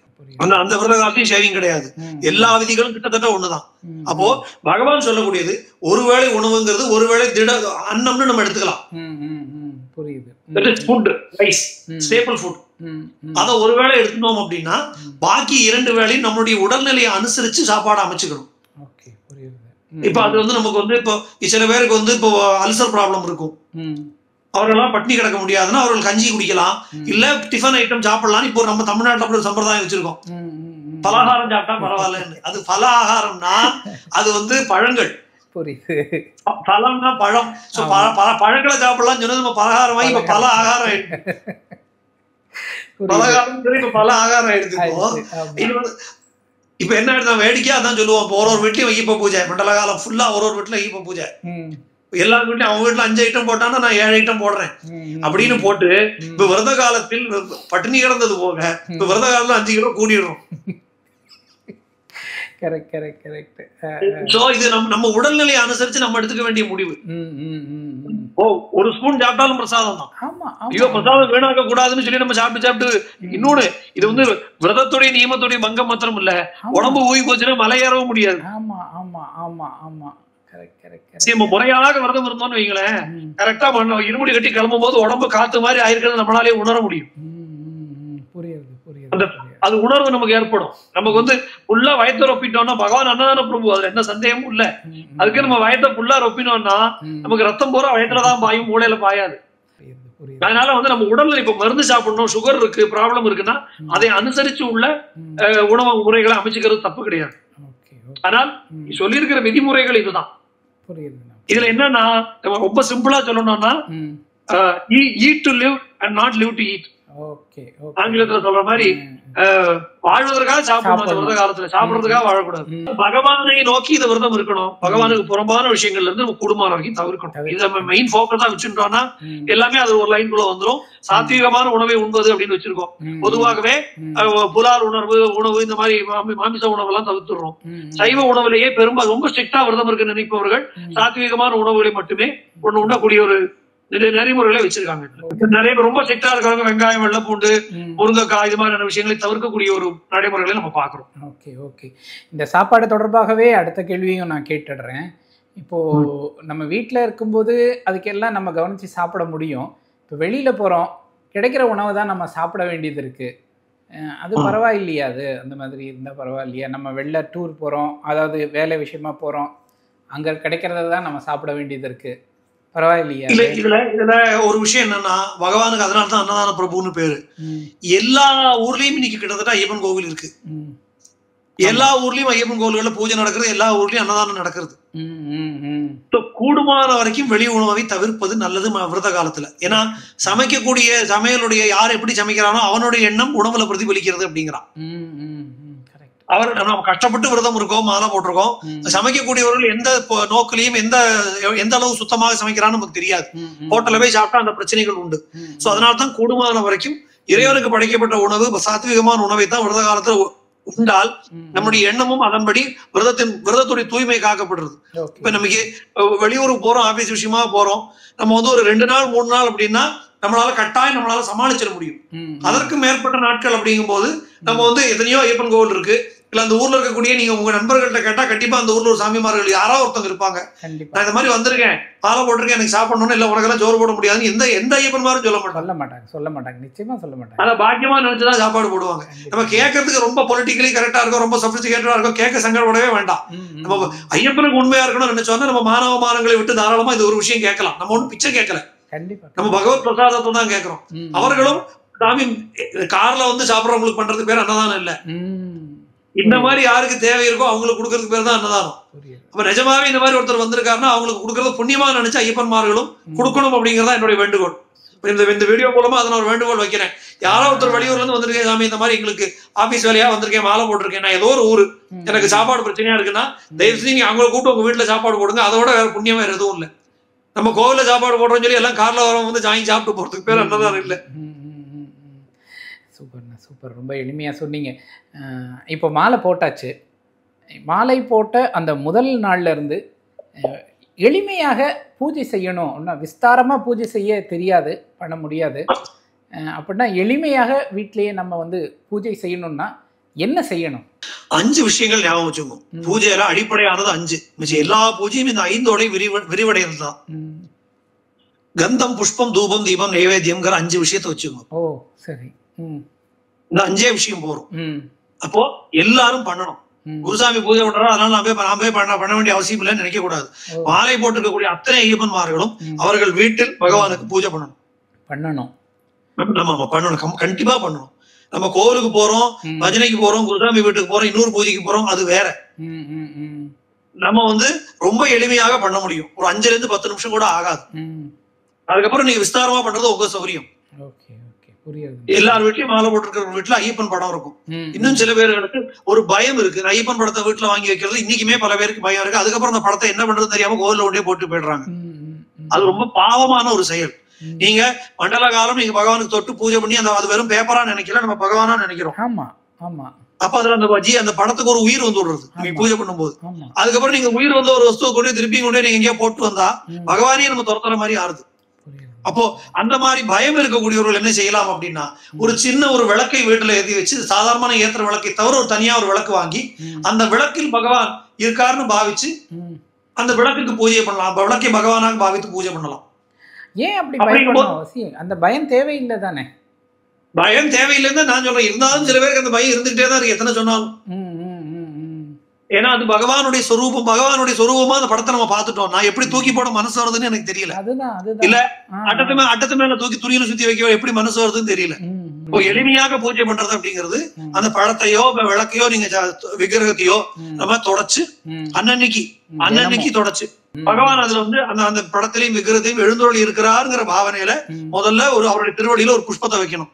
அந்த விரத காலத்தையும் ஷேவிங் கிடையாது. எல்லா விதிகளும் கிட்டத்தட்ட ஒண்ணுதான். அப்போ பகவான் சொல்லக்கூடியது ஒருவேளை உணவுங்கிறது ஒருவேளை திட அன்னம்னு நம்ம எடுத்துக்கலாம். அத ஒருவேளை எடுத்துட்டோம் அப்படின்னா பாக்கி 2 வேளையும் நம்மளுடைய உடல்நிலையை அனுசரிச்சு சாப்பாடு அமைச்சுக்கணும். இப்ப அது வந்து நமக்கு வந்து இப்போ சில பேருக்கு வந்து இப்போ அல்சர் ப்ராப்ளம் இருக்கும், அவர்களெல்லாம் பட்னி கிடக்க முடியாதுன்னா அவர்கள் கஞ்சி குடிக்கலாம், இல்ல டிஃபன் ஐட்டம் சாப்பிடலாம். இப்போ நம்ம தமிழ்நாட்டுல ஒரு சம்பிரதாயம் வச்சிருக்கோம், பலகாரம் சாப்பிட்டா பரவாயில்லன்னு. அது பல ஆகாரம்னா அது வந்து பழங்கள், பழம்னா பழம். பழங்களை சாப்பிடலாம் சொன்னது நம்ம பலகாரமாயி இப்ப பல ஆகாரம் ஆயிடுச்சு. பலகாரம் இப்ப பல ஆகாரம் ஆயிடுச்சு. இப்ப என்ன ஆயிடுச்சு, வேடிக்கையா அதான் சொல்லுவோம், ஒரு வீட்லயும் ஐயப்ப பூஜை, மண்டல காலம் ஃபுல்லா ஒரு வீட்டுல ஐயப்ப பூஜை. எல்லா வீட்லயும் அவங்க வீட்டுல 5 ஐட்டம் போட்டான்னா நான் 7 ஐட்டம் போடுறேன் அப்படின்னு போட்டு இப்ப விரத காலத்தில் பட்டினி கிடந்தது போக இப்ப விரத காலத்துல 5 கிலோ கூடிடுறோம். இது நம்ம உடல்நிலையை அனுசரிச்சு நம்ம எடுத்துக்க வேண்டிய முடிவு. ஒரு ஸ்பூன் சாப்பிட்டாலும் பிரசாதம் தான். ஐயோ பிரசாதம் வீணாக்க கூடாதுன்னு சொல்லி நம்ம சாப்பிட்டு இன்னொன்னு இது வந்து விரதத்துடைய நியமத்துடைய பங்கம் மாத்திரம் இல்ல, உடம்பு ஊய் போச்சுன்னா மலை ஏறவும் முடியாது. முறையாக விரதம் இருந்தோம்னு வைங்களேன், கரெக்டா இருமுடி கட்டி கிளம்பும் போது உடம்பு காத்து மாதிரி ஆயிருக்கிறது நம்மளாலே உணர முடியும். அது உணர்வு நமக்கு ஏற்படும். நமக்கு வந்து ஃபுல்லா வயத்தை ரொப்பிட்டோம்னா பகவான் அன்னதான பிரபு, அதுல என்ன சந்தேகமும் இல்ல. அதுக்கு நம்ம வயத்தை ஃபுல்லா ரொப்பினோம்னா நமக்கு ரத்தம் பூரா வயத்துலதான் பாயும், மூளையில பாயாது. அதனால வந்து நம்ம உடல்ல இப்ப மருந்து சாப்பிடணும், சுகர் இருக்கு, ப்ராப்ளம் இருக்குன்னா அதை அனுசரிச்சு உள்ள உணவு முறைகளை அமைச்சுக்கிறது தப்பு கிடையாது. ஆனால் சொல்லியிருக்கிற விதிமுறைகள் இதுதான். இதுல என்னன்னா ரொம்ப சிம்பிளா சொல்லணும்னா eat to live and not live to eat. ஆங்கிலத்துல சொல்ற மாதிரி வாழ்வதற்காக சாப்பிடணும், விரத காலத்துல சாப்பிடுறதுக்காக வாழக்கூடாது. பகவானை நோக்கி இந்த விரதம் இருக்கணும், பகவானுக்கு புறம்பான விஷயங்கள்ல இருந்து நம்ம குடும்பம் வரைக்கும் தவிர்க்கணும். இதை நம்ம மெயின் போக்கஸா வச்சுட்டோம்னா எல்லாமே அது ஒரு லைன் குள்ள வந்துடும். சாத்வீகமான உணவை உண்பது அப்படின்னு வச்சிருக்கோம். பொதுவாகவே புலால் உணவு இந்த மாதிரி மாமிச உணவு எல்லாம் தவிர்த்துடுறோம். சைவ உணவுலேயே ரொம்ப ஸ்ட்ரிக்டா விரதம் இருக்கு நினைப்பவர்கள் சாத்வீகமான உணவுகளை மட்டுமே ஒண்ணு உண்ணக்கூடிய ஒரு நெறிமுறைகளை வச்சிருக்காங்க. நிறைய பேர் ரொம்ப ஸ்ட்ரிக்டா இருக்கிறவங்க வெங்காயம், வெள்ளைப்பூண்டு, முருங்கைக்காய் இது மாதிரியான விஷயங்களை தவிர்க்கக்கூடிய ஒரு நடைமுறைகளை நம்ம பாக்குறோம். Okay okay. இந்த சாப்பாடு தொடர்பாகவே அடுத்த கேள்வியும் நான் கேட்டுடுறேன். இப்போ நம்ம வீட்டில் இருக்கும்போது அதுக்கெல்லாம் நம்ம கவனிச்சு சாப்பிட முடியும். இப்போ வெளியில போறோம், கிடைக்கிற உணவை தான் நம்ம சாப்பிட வேண்டியது இருக்கு. அது பரவாயில்லையா? அது அந்த மாதிரி இருந்தால் பரவாயில்லையா? நம்ம வெளில டூர் போகிறோம், அதாவது வேலை விஷயமா போகிறோம், அங்கே கிடைக்கிறத தான் நம்ம சாப்பிட வேண்டியது இருக்கு, பரவாயில்லையா? இல்ல, இதுல ஒரு விஷயம் என்னன்னா, பகவானுக்கு அதனாலதான் அன்னதான பிரபுன்னு பேரு. எல்லா ஊர்லயும் இன்னைக்கு கிட்டத்தட்ட ஐயப்பன் கோவில் இருக்கு. எல்லா ஊர்லயும் ஐயப்பன் கோவில்கள்ல பூஜை நடக்கிறது, எல்லா ஊர்லயும் அன்னதானம் நடக்கிறது. கூடுமான வரைக்கும் வெளி உணவை தவிர்ப்பது நல்லது விரத காலத்துல. ஏன்னா சமைக்கக்கூடிய சமையலுடைய யார் எப்படி சமைக்கிறானோ அவனுடைய எண்ணம் உணவுல பிரதிபலிக்கிறது அப்படிங்கிறான். அவர் நம்ம கஷ்டப்பட்டு விரதம் இருக்கோம், மாலை போட்டிருக்கோம், சமைக்கக்கூடியவர்கள் எந்த நோக்கிலையும் எந்த அளவு சுத்தமாக சமைக்கிறான்னு நமக்கு தெரியாது. ஹோட்டல்ல போய் சாப்பிட்டா அந்த பிரச்சனைகள் உண்டு. சோ அதனால்தான் கூடுமான வரைக்கும் இறைவனுக்கு படைக்கப்பட்ட உணவு, சாத்விகமான உணவை தான் விரத காலத்துல உண்டால் நம்முடைய எண்ணமும் அதன்படி விரதத்துடைய தூய்மை காக்கப்படுறது. இப்ப நமக்கு வெளியூருக்கு போறோம், ஆபீஸ் விஷயமா போறோம், நம்ம வந்து ஒரு 2 நாள் 3 நாள் அப்படின்னா நம்மளால சமாளிச்சிட முடியும். அதற்கு மேற்பட்ட நாட்கள் அப்படிங்கும் போது நம்ம வந்து எத்தனையோ ஐயப்பன் கோவில் இருக்கு, இல்ல அந்த ஊர்ல இருக்கக்கூடிய நீங்க உங்க நண்பர்கள்ட்ட கேட்டா கண்டிப்பா அந்த ஊர்ல ஒரு சாமிமார்கள் யாராவது ஒருத்தவங்க இருப்பாங்க, நான் இந்த மாதிரி வந்திருக்கேன், மாலை போட்டிருக்கேன், எனக்கு சாப்பிடணும்னு, இல்ல உனக்கெல்லாம் ஜோறு போட முடியாதுன்னு எந்த ஐயப்பன்மாரும் சொல்ல மாட்டாங்க, நிச்சயமா சொல்ல மாட்டாங்க. ஆனா பாக்கியமா நினைச்சுதான் சாப்பாடு போடுவாங்க. நம்ம கேட்கறதுக்கு ரொம்ப பொலிட்டிக்கலி கரெக்டா இருக்கும், ரொம்ப சொபிஸ்டிகேட்டடா இருக்கும், கேட்க சங்கடப்படவே வேண்டாம். நம்ம ஐயப்பனுக்கு உண்மையா இருக்கணும்னு நினைச்சோன்னா நம்ம மானவ மானங்களை விட்டு தாராளமா இது ஒரு விஷயம் கேட்கலாம். நம்ம ஒன்னும் பிச்சை கேட்கல, நம்ம பகவத் பிரசாதத்தை தான் கேட்கிறோம். அவர்களும் சாமி கார்ல வந்து சாப்பிடறவங்களுக்கு பண்றதுக்கு பேர் அன்னதானம் இல்ல. இந்த மாதிரி யாருக்கு தேவை இருக்கோ அவங்களுக்கு கொடுக்கறதுக்கு பேர் தான் அன்னதானம். அப்ப நிஜமாவே இந்த மாதிரி ஒருத்தர் வந்திருக்காருன்னா அவங்களுக்கு கொடுக்கறது புண்ணியமா நினைச்சு ஐயப்பன்மார்களும் கொடுக்கணும் அப்படிங்கறதா என்னுடைய வேண்டுகோள். இந்த வீடியோ மூலமா அதை நான் ஒரு வேண்டுகோள் வைக்கிறேன். யாரோ ஒருத்தர் வெளியூர்ல இருந்து வந்திருக்கேன் சாமி, இந்த மாதிரி எங்களுக்கு ஆபீஸ் வேலையா வந்திருக்கேன், மாலை போட்டிருக்கேன், நான் ஏதோ ஒரு ஊரு, எனக்கு சாப்பாடு பிரச்சனையா இருக்குன்னா தயவு செஞ்சு நீங்க அவங்களை கூப்பிட்டு உங்க வீட்டுல சாப்பாடு போடுங்க. அதோட வேற புண்ணியமா எதுவும் இல்லை. நம்ம கோவில சாப்பாடு போடுறோம்னு சொல்லி எல்லாம் கார்ல வரவங்க வந்து சாங்கி சாப்பிட்டு போறதுக்கு பேர் அன்னதானம் இல்லை. சூப்பர்ண்ணா, சூப்பர், ரொம்ப எளிமையா சொன்னீங்க. இப்போ மாலை போட்டாச்சு, மாலை போட்ட அந்த முதல் நாள்ல இருந்து எளிமையாக பூஜை செய்யணும், இன்னும் விஸ்தாரமா பூஜை செய்ய தெரியாது, பண்ண முடியாது அப்படின்னா எளிமையாக வீட்டிலேயே நம்ம வந்து பூஜை செய்யணும்னா என்ன செய்யணும்? 5 விஷயங்கள் ஞாபகம் வச்சுக்கோங்க. பூஜையில அடிப்படையானது 5. மிச்சம் எல்லா பூஜையும் இந்த 5ஓட விரிவடைகிறது தான். கந்தம், புஷ்பம், தூபம், தீபம், நைவேத்தியம்ங்கிற 5 விஷயத்தை வச்சுக்கோங்க. ஓ சரி. இந்த 5 விஷயம் போறோம். அப்போ எல்லாரும் பண்ணணும். குருசாமி பூஜை பண்றோம் அதனால நான் போய் பண்ண வேண்டிய அவசியம் இல்லைன்னு நினைக்க கூடாது. மாலை போட்டிருக்கக்கூடிய அத்தனை ஐயப்பன்மார்களும் அவர்கள் வீட்டில் பகவானுக்கு பூஜை பண்ணணும். நம்ம பண்ணணும், கண்டிப்பா பண்ணணும். நம்ம கோவிலுக்கு போறோம், பஜனைக்கு போறோம், குருசாமி வீட்டுக்கு போறோம், இன்னொரு பூஜைக்கு போறோம், அது வேற. நம்ம வந்து ரொம்ப எளிமையாக பண்ண முடியும். ஒரு 5ல இருந்து 10 நிமிஷம் கூட ஆகாது. அதுக்கப்புறம் நீங்க விஸ்தாரமா பண்றது உங்க சௌகரியம். எல்லார் வீட்லயும் மாலை போட்டிருக்கிற வீட்டுல ஐயப்பன் படம் இருக்கும். இன்னும் சில பேருக்கு ஒரு பயம் இருக்கு, ஐயப்பன் படத்தை வீட்டுல வாங்கி வைக்கிறது இன்னைக்குமே பல பேருக்கு பயம் இருக்கு. அதுக்கப்புறம் அந்த படத்தை என்ன பண்றது தெரியாம கோவில்ல ஒன்றே போட்டு போயிடுறாங்க. அது ரொம்ப பாவமான ஒரு செயல். நீங்க மண்டல காலம் நீங்க பகவானுக்கு தொட்டு பூஜை பண்ணி அது வெறும் பேப்பரா நினைக்கல, நம்ம பகவானா நினைக்கிறோம். அப்ப அதுல அந்த படத்துக்கு ஒரு உயிர் வந்து விடுறது நீங்க பூஜை பண்ணும்போது. அதுக்கப்புறம் நீங்க உயிர் வந்த ஒரு வஸ்துவை கொண்டு திருப்பி கொண்டே நீங்க எங்கேயா போட்டு வந்தா பகவானே நம்ம துரத்துற மாதிரி ஆறுது. அப்போ அந்த மாதிரி பயம் இருக்கக்கூடியவர்கள் என்ன செய்யலாம் அப்படின்னா, ஒரு சின்ன ஒரு விளக்கை வீட்டுல ஏற்றி வச்சு, சாதாரணமான ஏத்துற விளக்கை தவிர ஒரு தனியா ஒரு விளக்கு வாங்கி அந்த விளக்கில் பகவான் இருக்காருன்னு பாவிச்சு அந்த விளக்குக்கு பூஜை பண்ணலாம். விளக்கை பகவானாக பாவித்து பூஜை பண்ணலாம். ஏன் அப்படி பயப்படணும் அவசியம்? அந்த பயம் தேவையில்லை தானே? பயம் தேவையில்லைன்னு நான் சொல்றேன். இருந்தாலும் சில பேருக்கு அந்த பயம் இருந்துகிட்டே தான் இருக்கு, எத்தனை சொன்னாலும். ஏன்னா அது பகவானுடைய சொரூபம். பகவானுடைய சொரூபமா அந்த படத்தை நம்ம பார்த்துட்டோம். நான் எப்படி தூக்கி போட மனசு வருதுன்னு எனக்கு தெரியல. இல்ல அட்டத்து மேல தூக்கி துணியில சுத்தி வைக்க எப்படி மனசு வருதுன்னு தெரியல. இப்போ எளிமையாக பூஜை பண்றது அப்படிங்கிறது அந்த படத்தையோ விளக்கையோ நீங்க விக்கிரகத்தையோ நம்ம தொடச்சு அன்னன்னைக்கு தொடச்சு பகவான் அதுல வந்து அந்த படத்திலையும் விக்கிரகத்தையும் எழுந்தருளி இருக்கிறாருங்கிற பாவனையில முதல்ல அவருடைய திருவடியில ஒரு புஷ்பத்தை வைக்கணும்.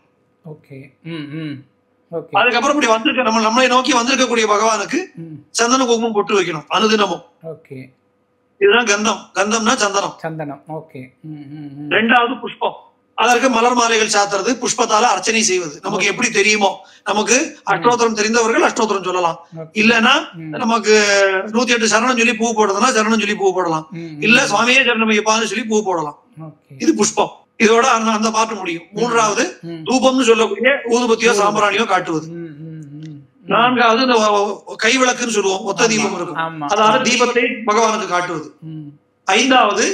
அதுக்கப்புறம் இப்படி வந்திருக்க நம்மளை நோக்கி வந்திருக்கக்கூடிய பகவானுக்கு சந்தன குங்குமம் போட்டு வைக்கணும் அனுதினமும். இதுதான் கந்தம்னா சந்தனம். ரெண்டாவது புஷ்பம். அதற்கு மலர் மாலைகள் சாத்துறது, புஷ்பத்தால அர்ச்சனை செய்வது. நமக்கு எப்படி தெரியுமோ, நமக்கு அஷ்டோத்திரம் தெரிந்தவர்கள் அஷ்டோத்திரம் சொல்லலாம். இல்லன்னா நமக்கு 108 சரணம் சொல்லி பூ போடுறதுன்னா சரணம் சொல்லி பூ போடலாம். இல்ல சுவாமியே சரணமையப்பான்னு சொல்லி பூ போடலாம். இது புஷ்பம். இதோட அந்த பாட்டு முடியும். மூன்றாவது தூபம்னு சொல்லக்கூடிய ஊதுபத்தியோ சாம்பிராணியோ காட்டுவது. நான்காவது இந்த கைவிளக்குன்னு சொல்லுவோம், ஒத்த தீபம் இருக்கும், அதாவது தீபத்தை பகவானுக்கு காட்டுவது. ஐந்தாவது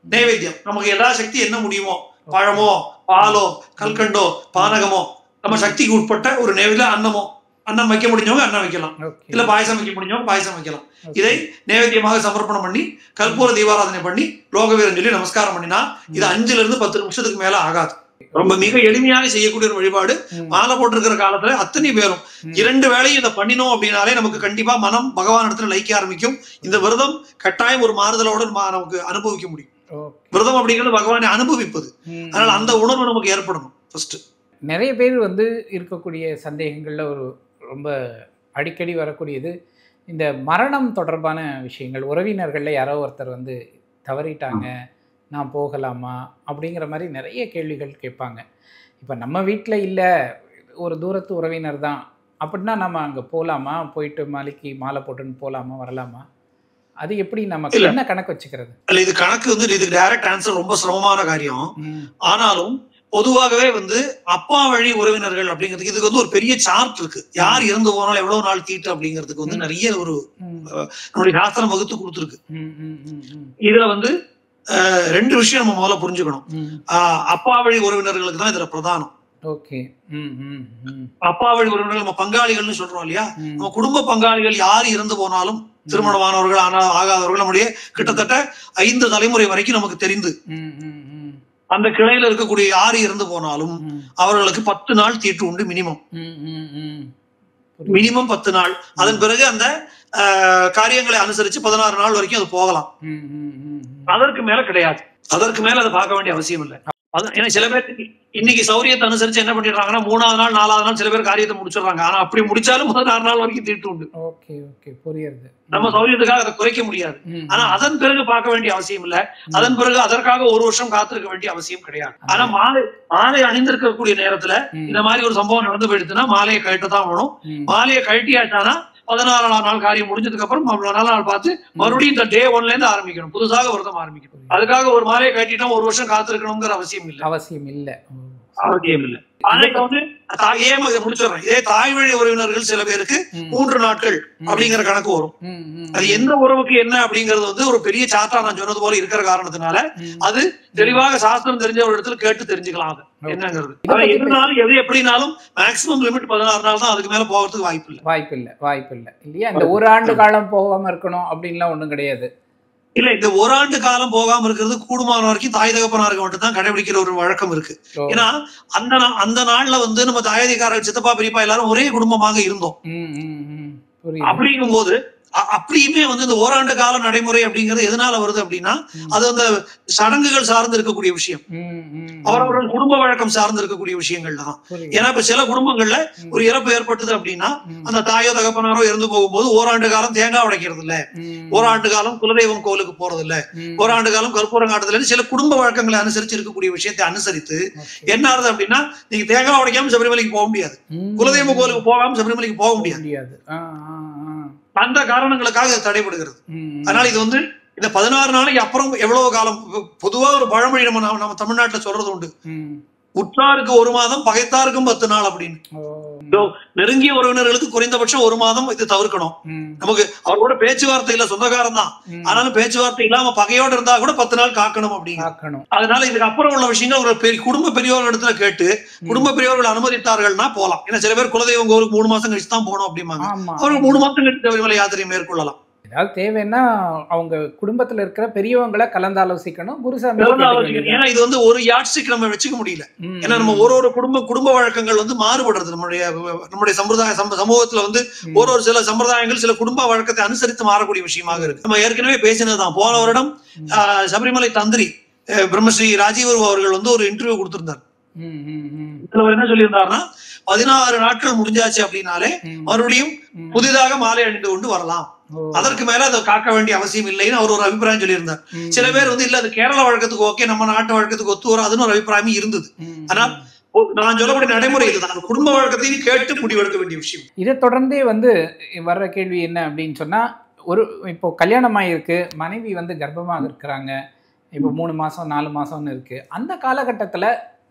நைவேத்தியம். நமக்கு எல்லா சக்தி என்ன முடியுமோ, பழமோ பாலோ கல்கண்டோ பானகமோ, நம்ம சக்திக்கு உட்பட்ட ஒரு நைவேத்தியம். அன்னம் வைக்க முடிஞ்சவங்க அன்னம் வைக்கலாம், இல்ல பாயசம் வைக்க முடிஞ்சவங்க பாயசம் வைக்கலாம். இதை நைவேத்தியமாக சமர்ப்பணம் பண்ணி கற்பூர தீபாராதனை பண்ணி லோகவீரன் சொல்லி நமஸ்காரம் பண்ணினா இது 5-10 நிமிஷத்துக்கு மேல ஆகாது. ரொம்ப மிக எளிமையாக செய்யக்கூடிய ஒரு வழிபாடு. மாலை போட்டிருக்கிற காலத்துல அத்தனை பேரும் 2 வேளையும் இதை பண்ணினோம் அப்படின்னாலே நமக்கு கண்டிப்பா மனம் பகவான் இடத்துல லயிக்க ஆரம்பிக்கும். இந்த விரதம் கட்டாயம் ஒரு மாறுதலோடு நமக்கு அனுபவிக்க முடியும். விரதம் அப்படிங்கிறது பகவானை அனுபவிப்பது. அதனால அந்த உணர்வு நமக்கு ஏற்படணும். ஃபர்ஸ்ட் நிறைய பேர் இருக்கக்கூடிய சந்தேகங்கள்ல ஒரு ரொம்ப அடிக்கடி வரக்கூடியது இந்த மரணம் தொடர்பான விஷயங்கள். உறவினர்களில் யாரோ ஒருத்தர் தவறிட்டாங்க, நான் போகலாமா அப்படிங்கிற மாதிரி நிறைய கேள்விகள் கேட்பாங்க. இப்போ நம்ம வீட்டில் இல்லை, ஒரு தூரத்து உறவினர் தான் அப்படின்னா நம்ம அங்கே போகலாமா, போயிட்டு மாலை போட்டுன்னு போகலாமா, வரலாமா? அது எப்படி நமக்கு என்ன கணக்கு வச்சுக்கிறது? இல்ல, இது கணக்கு இதுக்கு டைரக்ட் ஆன்சர் ரொம்ப சிரமமான காரியம். ஆனாலும் பொதுவாகவே அப்பா வழி உறவினர்கள் அப்படிங்கிறதுக்கு இதுக்கு ஒரு பெரிய சார்ட் இருக்கு. யார் இறந்து போனாலும் எவ்வளவு நாள் தீட்டு அப்படிங்கிறதுக்கு நிறைய ஒரு நம்மளுடைய சாஸ்திரம் வகுத்து கொடுத்துருக்கு. இதுல 2 விஷயம் நம்ம முதல்ல புரிஞ்சுக்கணும். அப்பா வழி உறவினர்களுக்கு தான் இதுல பிரதானம். அப்பா வழி உறவினர்கள் நம்ம பங்காளிகள்னு சொல்றோம் இல்லையா, நம்ம குடும்ப பங்காளிகள் யார் இறந்து போனாலும், திருமணமானவர்கள் ஆகாதவர்கள், நம்முடைய கிட்டத்தட்ட 5 தலைமுறை வரைக்கும் நமக்கு தெரிந்து அந்த கிளையில இருக்கக்கூடிய யாரு இறந்து போனாலும் அவர்களுக்கு 10 நாள் தீட்டு உண்டு. மினிமம் 10 நாள். அதன் பிறகு அந்த காரியங்களை அனுசரிச்சு 16 நாள் வரைக்கும் அது போகலாம். அதற்கு மேல கிடையாது. அதற்கு மேல அதை பார்க்க வேண்டிய அவசியம் இல்லை. ஏன்னா சில பேர் இன்னைக்கு சௌரியத்தை அனுசரிச்சு என்ன பண்ணிடுறாங்கன்னா 3ஆவது நாள் 4ஆவது நாள் சில பேர் காரியத்தை முடிச்சிடறாங்க. ஆனா அப்படி முடிச்சாலும் 16 நாள் வரைக்கும் தீட்டு உண்டு. நம்ம சௌரியத்துக்காக அதை குறைக்க முடியாது. ஆனா அதன் பிறகு பார்க்க வேண்டிய அவசியம் இல்ல. அதன் பிறகு அதற்காக 1 வருஷம் காத்திருக்க வேண்டிய அவசியம் கிடையாது. ஆனா மாலை அணிந்திருக்கக்கூடிய நேரத்துல இந்த மாதிரி ஒரு சம்பவம் நடந்து போயிடுச்சுன்னா மாலையை கழட்டதான் வேணும். மாலையை கழட்டியாச்சானா 16ஆம் நாள் காரியம் முடிஞ்சதுக்கு அப்புறம் 4 நாள் பார்த்து மறுபடியும் இந்த டே 1ல இருந்து ஆரம்பிக்கணும், புதுசாக விரதம் ஆரம்பிக்கணும். அதுக்காக ஒரு மாலையை கட்டிட்டோம் 1 வருஷம் காத்திருக்கணுங்கிற அவசியம் இல்லை. அவசியம் இல்லை. ஆனா இப்ப முடிச்சிடறேன். இதே தாய் வழி உறவினர்கள் சில பேருக்கு 3 நாட்கள் அப்படிங்கிற கணக்கு வரும். அது எந்த உறவுக்கு என்ன அப்படிங்கறது ஒரு பெரிய சாத்தா நான் சொன்னது போல இருக்கிற காரணத்தினால அது தெளிவாக சாஸ்திரம் தெரிஞ்ச ஒரு இடத்துல கேட்டு தெரிஞ்சுக்கலாம் அது என்னங்கிறது. எதுனாலும் எது எப்படினாலும் மேக்சிமம் லிமிட் 16 நாள் தான். அதுக்கு மேல போகிறதுக்கு வாய்ப்பு இல்லை இல்லையா? இந்த 1 ஆண்டு காலம் போகாம இருக்கணும் அப்படின்லாம் ஒண்ணும் கிடையாது. இல்ல, இந்த 1 ஆண்டு காலம் போகாம இருக்கிறது கூடுமான வரைக்கும் தாய் தகப்பனாருக்கு மட்டும் தான் கடைபிடிக்கிற ஒரு வழக்கம் இருக்கு. ஏன்னா அந்த நாள்ல நம்ம தாயதிகாரர்கள் சித்தப்பா பெரியப்பா எல்லாரும் ஒரே குடும்பமாக இருந்தோம். அப்படிங்கும் போது அப்படியுமே இந்த 1 ஆண்டு கால நடைமுறை அப்படிங்கிறது எதனால வருது அப்படின்னா அது அந்த சடங்குகள் சார்ந்து இருக்கக்கூடிய விஷயம், அவரவர்கள் குடும்ப வழக்கம் சார்ந்து இருக்கக்கூடிய விஷயங்கள்ல தான். ஏன்னா இப்ப சில குடும்பங்கள்ல ஒரு இறப்பு ஏற்பட்டது அப்படின்னா அந்த தாயோ தகப்பனாரோ இறந்து போகும்போது 1 ஆண்டு காலம் தேங்காய் உடைக்கிறது இல்ல, 1 ஆண்டு காலம் குலதெய்வம் கோவிலுக்கு போறது இல்ல, 1 ஆண்டு காலம் கற்பூரம் காட்டுறதுல சில குடும்ப வழக்கங்களை அனுசரிச்சு இருக்கக்கூடிய விஷயத்தை அனுசரித்து என்ன ஆகுது அப்படின்னா நீங்க தேங்காய் உடைக்காம சபரிமலைக்கு போக முடியாது, குலதெய்வ கோவிலுக்கு போகாம சபரிமலைக்கு போக முடியாது. அந்த காரணங்களுக்காக தடைபடுகிறது. அதனால இது இந்த 16 நாளைக்கு அப்புறம் எவ்வளவு காலம், பொதுவா ஒரு பழமொழி நம்ம தமிழ்நாட்டுல சொல்றது உண்டு, உற்றாருக்கு 1 மாதம் பகைத்தாருக்கும் 10 நாள் அப்படின்னு. நெருங்கிய உறவினர்களுக்கு குறைந்தபட்சம் 1 மாதம் இது தவிர்க்கணும். நமக்கு அவரோட பேச்சுவார்த்தை இல்ல, சொந்தக்காரன் தான், ஆனாலும் பேச்சுவார்த்தை இல்லாம பகையோடு இருந்தா கூட 10 நாள் காக்கணும் அப்படின்னு. அதனால இதுக்கு அப்புறம் உள்ள விஷயங்கள் ஒரு குடும்ப பெரியவர்கள் இடத்துல கேட்டு குடும்ப பெரியவர்கள் அனுமதித்தார்கள்னா போலாம். ஏன்னா சில பேர் குலதெய்வம் கோவிலுக்கு 3 மாசம் கழிச்சு தான் போனோம் அப்படிம்பாங்க. அவர்கள் 3 மாசம் கழிச்சு சபரிமலை யாத்திரை மேற்கொள்ளலாம். ஏதாவது தேவைன்னா அவங்க குடும்பத்துல இருக்கிற பெரியவங்களை கலந்தாலோசிக்கணும், குருசாமி. ஏன்னா இது ஒரு யாட்சிக்கு நம்ம வச்சுக்க முடியல. ஏன்னா நம்ம ஒரு குடும்ப வழக்கங்கள் மாறுபடுறது. நம்முடைய சமூகத்துல ஒரு சில சம்பிரதாயங்கள் சில குடும்ப வழக்கத்தை அனுசரித்து மாறக்கூடிய விஷயமாக இருக்கு. நம்ம ஏற்கனவே பேசினதுதான். போன வருடம் சபரிமலை தந்திரி பிரம்மஸ்ரீ ராஜீவர் அவர்கள் ஒரு இன்டர்வியூ கொடுத்திருந்தார். என்ன சொல்லியிருந்தாருன்னா 16 நாட்கள் முடிஞ்சாச்சு அப்படின்னாலே மறுபடியும் புதிதாக மாலை அணிந்து கொண்டு வரலாம், அதற்கு மேல அதை காக்க வேண்டிய அவசியம் இல்லைன்னு அவர் ஒரு அபிப்பிராயம் சொல்லியிருந்தார். சில பேர் இல்ல அது கேரள வழக்கத்துக்கு ஓகே, நம்ம நாட்டு வழக்கத்துக்கு ஒத்து வரும், அதுன்னு ஒரு அபிப்பிராயமும் இருந்தது. ஆனால் நான் சொல்லக்கூடிய நடைமுறை இதுதான், குடும்ப வழக்கத்தையும் கேட்டு முடிவெடுக்க வேண்டிய விஷயம். இதை தொடர்ந்தே வர்ற கேள்வி என்ன அப்படின்னு சொன்னா, இப்போ கல்யாணம் ஆயிருக்கு, மனைவி கர்ப்பமாக இருக்கிறாங்க, இப்போ 3 மாசம் 4 மாசம்னு இருக்கு. அந்த காலகட்டத்துல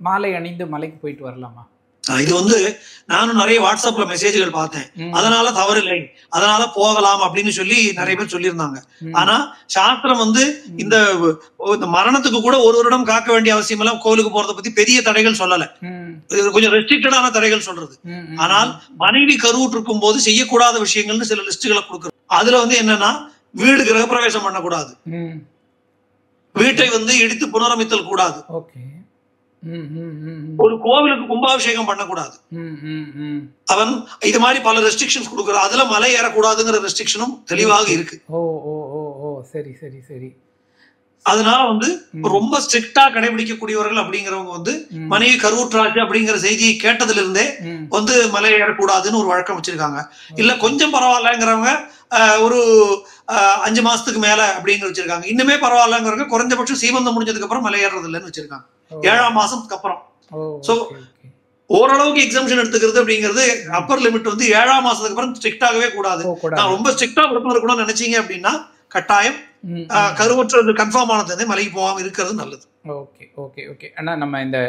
மாலை அணிந்து மலைக்கு போயிட்டு வரலாமா? இது வந்து நானும் நிறைய வாட்ஸ்அப்ல மெசேஜ்கள் பார்த்தேன். அதனால தவறில்லை, அதனால போகலாம் அப்படின்னு சொல்லி நிறைய பேர் சொல்லியிருந்தாங்க. ஆனா சாஸ்திரம் வந்து இந்த மரணத்துக்கு கூட ஒரு வருடம் காக்க வேண்டிய அவசியம் எல்லாம் கோவிலுக்கு போறதை பத்தி பெரிய தடைகள் சொல்லல. கொஞ்சம் ரெஸ்ட்ரிக்டடான தடைகள் சொல்றது. ஆனால் மனைவி கருவுற்று இருக்கும் போது செய்யக்கூடாத விஷயங்கள்னு சில லிஸ்டுகளை கொடுக்குறது. அதுல வந்து என்னன்னா, வீடு கிரகப்பிரவேசம் பண்ணக்கூடாது, வீட்டை வந்து இடித்து புனரமைத்தல் கூடாது, ஒரு கோவிலுக்கு கும்பாபிஷேகம் பண்ணக்கூடாது. அவன் இது மாதிரி பல ரெஸ்ட்ரிக்ஷன்ஸ் கொடுக்கிறான். அதுல மலை ஏறக்கூடாதுங்கிற ரெஸ்ட்ரிக்ஷனும் தெளிவாக இருக்கு. சரி சரி சரி. அதனால வந்து ரொம்ப ஸ்ட்ரிக்டா கடைபிடிக்கக்கூடியவர்கள் அப்படிங்கிறவங்க வந்து மனைவி கருவுற்றாச்சு அப்படிங்கிற செய்தியை கேட்டதுல இருந்தே வந்து மலை ஏறக்கூடாதுன்னு ஒரு வழக்கம் வச்சிருக்காங்க. இல்ல கொஞ்சம் பரவாயில்லங்கிறவங்க ஒரு 5 மாசத்துக்கு மேல அப்படின்னு வச்சிருக்காங்க. இன்னுமே பரவாயில்லங்கிறவங்க குறைஞ்சபட்சம் சீமந்தம் முடிஞ்சதுக்கு அப்புறம் மலை ஏறது இல்லைன்னு வச்சிருக்காங்க, 7ஆம் மாசத்துக்கு அப்புறம். சோ ஓரளவுக்கு எக்ஸம்ஷன் எடுத்துக்கிறது அப்படிங்கிறது அப்பர் லிமிட் வந்து 7ஆம் மாசத்துக்கு அப்புறம் ஸ்ட்ரிக்டாகவே கூடாது. நான் ரொம்ப ஸ்ட்ரிக்டா விருப்பம் இருக்கணும்னு நினைச்சீங்க அப்படின்னா கட்டாயம் கருவுற்றது கன்ஃபார்ம் ஆனது மலைக்கு போகாம இருக்கிறது நல்லது. Okay okay okay. ஆனால் நம்ம இந்த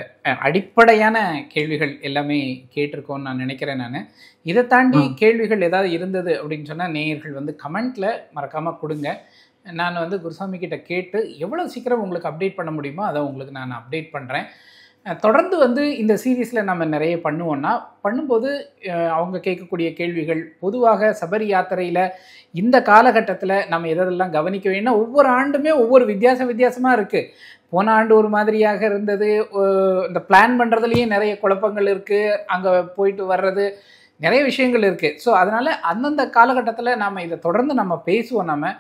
அடிப்படையான கேள்விகள் எல்லாமே கேட்டிருக்கோம்னு நான் நினைக்கிறேன். நான் இதை தாண்டி கேள்விகள் ஏதாவது இருந்தது அப்படின்னு சொன்னால் நேயர்கள் வந்து கமெண்ட்ல மறக்காமல் கொடுங்க. நான் வந்து குருசாமி கிட்ட கேட்டு எவ்வளோ சீக்கிரம் உங்களுக்கு அப்டேட் பண்ண முடியுமோ அதை உங்களுக்கு நான் அப்டேட் பண்ணுறேன். தொடர்ந்து வந்து இந்த சீரீஸில் நம்ம நிறைய பண்ணுவோன்னா பண்ணும்போது அவங்க கேட்கக்கூடிய கேள்விகள் பொதுவாக சபரி யாத்திரையில் இந்த காலகட்டத்தில் நம்ம எதெல்லாம் கவனிக்க வேணும்னா ஒவ்வொரு ஆண்டுமே ஒவ்வொரு வித்தியாசமாக இருக்குது. போன ஆண்டு ஒரு மாதிரியாக இருந்தது, இந்த பிளான் பண்ணுறதுலேயே நிறைய குழப்பங்கள் இருக்குது, அங்கே போயிட்டு வர்றது நிறைய விஷயங்கள் இருக்குது. ஸோ அதனால் அந்தந்த காலகட்டத்தில் நம்ம இதை தொடர்ந்து நம்ம பேசுவோம். நம்ம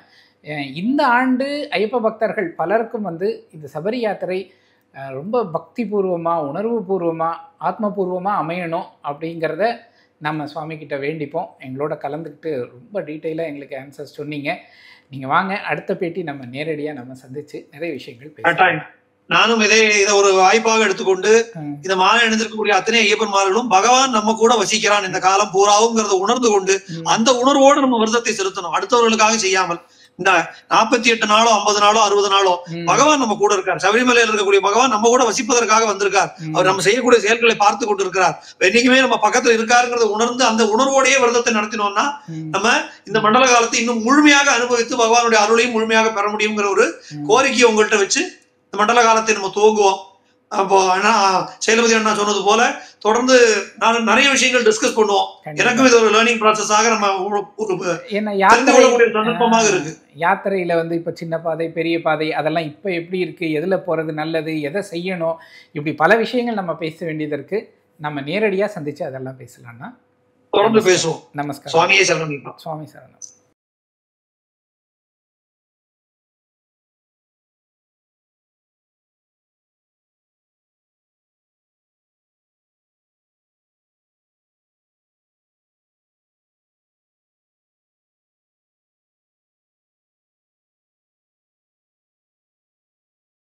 இந்த ஆண்டு ஐயப்ப பக்தர்கள் பலருக்கும் வந்து இந்த சபரி யாத்திரை ரொம்ப பக்தி பூர்வமாக, உணர்வு பூர்வமாக, ஆத்மபூர்வமாக அமையணும் அப்படிங்கிறத நம்ம சுவாமி கிட்ட வேண்டிப்போம். எங்களோட கலந்துக்கிட்டு ரொம்ப டீட்டெயிலாக எங்களுக்கு ஆன்சர்ஸ் சொன்னீங்க. நீங்கள் வாங்க, அடுத்த பேட்டி நம்ம நேரடியாக நம்ம சந்திச்சு நிறைய விஷயங்கள் பேசலாம். நானும் இதை ஒரு வாய்ப்பாக எடுத்துக்கொண்டு இந்த மாலை அணிந்திருக்கக்கூடிய அத்தனை ஐயப்பன்மார்களும் பகவான் நம்ம கூட வசிக்கிறான் இந்த காலம் பூராவுங்கிறத உணர்ந்து கொண்டு அந்த உணர்வோடு நம்ம விரதத்தை செலுத்தணும், அடுத்தவர்களுக்காக செய்யாமல். இந்த 48 நாளோ 50 நாளோ 60 நாளோ பகவான் நம்ம கூட இருக்கார். சபரிமலையில் இருக்கக்கூடிய பகவான் நம்ம கூட வசிப்பதற்காக வந்திருக்கார். அவர் நம்ம செய்யக்கூடிய செயல்களை பார்த்து கொண்டு இருக்கிறார். என்னைக்குமே நம்ம பக்கத்துல இருக்காருங்கிறத உணர்ந்து அந்த உணர்வோடையே விரதத்தை நடத்தினோம்னா நம்ம இந்த மண்டல காலத்தை இன்னும் முழுமையாக அனுபவித்து பகவானுடைய அருளையும் முழுமையாக பெற முடியுங்கிற ஒரு கோரிக்கையை உங்கள்கிட்ட வச்சு இந்த மண்டல காலத்தை நம்ம துவங்குவோம். அப்போ அண்ணா சேலபதி அண்ணா சொன்னது போல தொடர்ந்து நான் நிறைய விஷயங்கள் டிஸ்கஸ் பண்ணுவோம். எனக்கும் இது ஒரு லேர்னிங் ப்ராசஸாக நம்ம சந்தர்ப்பமாக இருக்கு. யாத்திரையில வந்து இப்ப சின்ன பாதை பெரிய பாதை அதெல்லாம் இப்ப எப்படி இருக்கு, எதுல போறது நல்லது, எதை செய்யணும், இப்படி பல விஷயங்கள் நம்ம பேச வேண்டியது இருக்கு. நம்ம நேரடியா சந்திச்சு அதெல்லாம் பேசலாம்னா தொடர்ந்து பேசுவோம். நமஸ்காரம். சுவாமியே சரணம். சுவாமி சரணம்.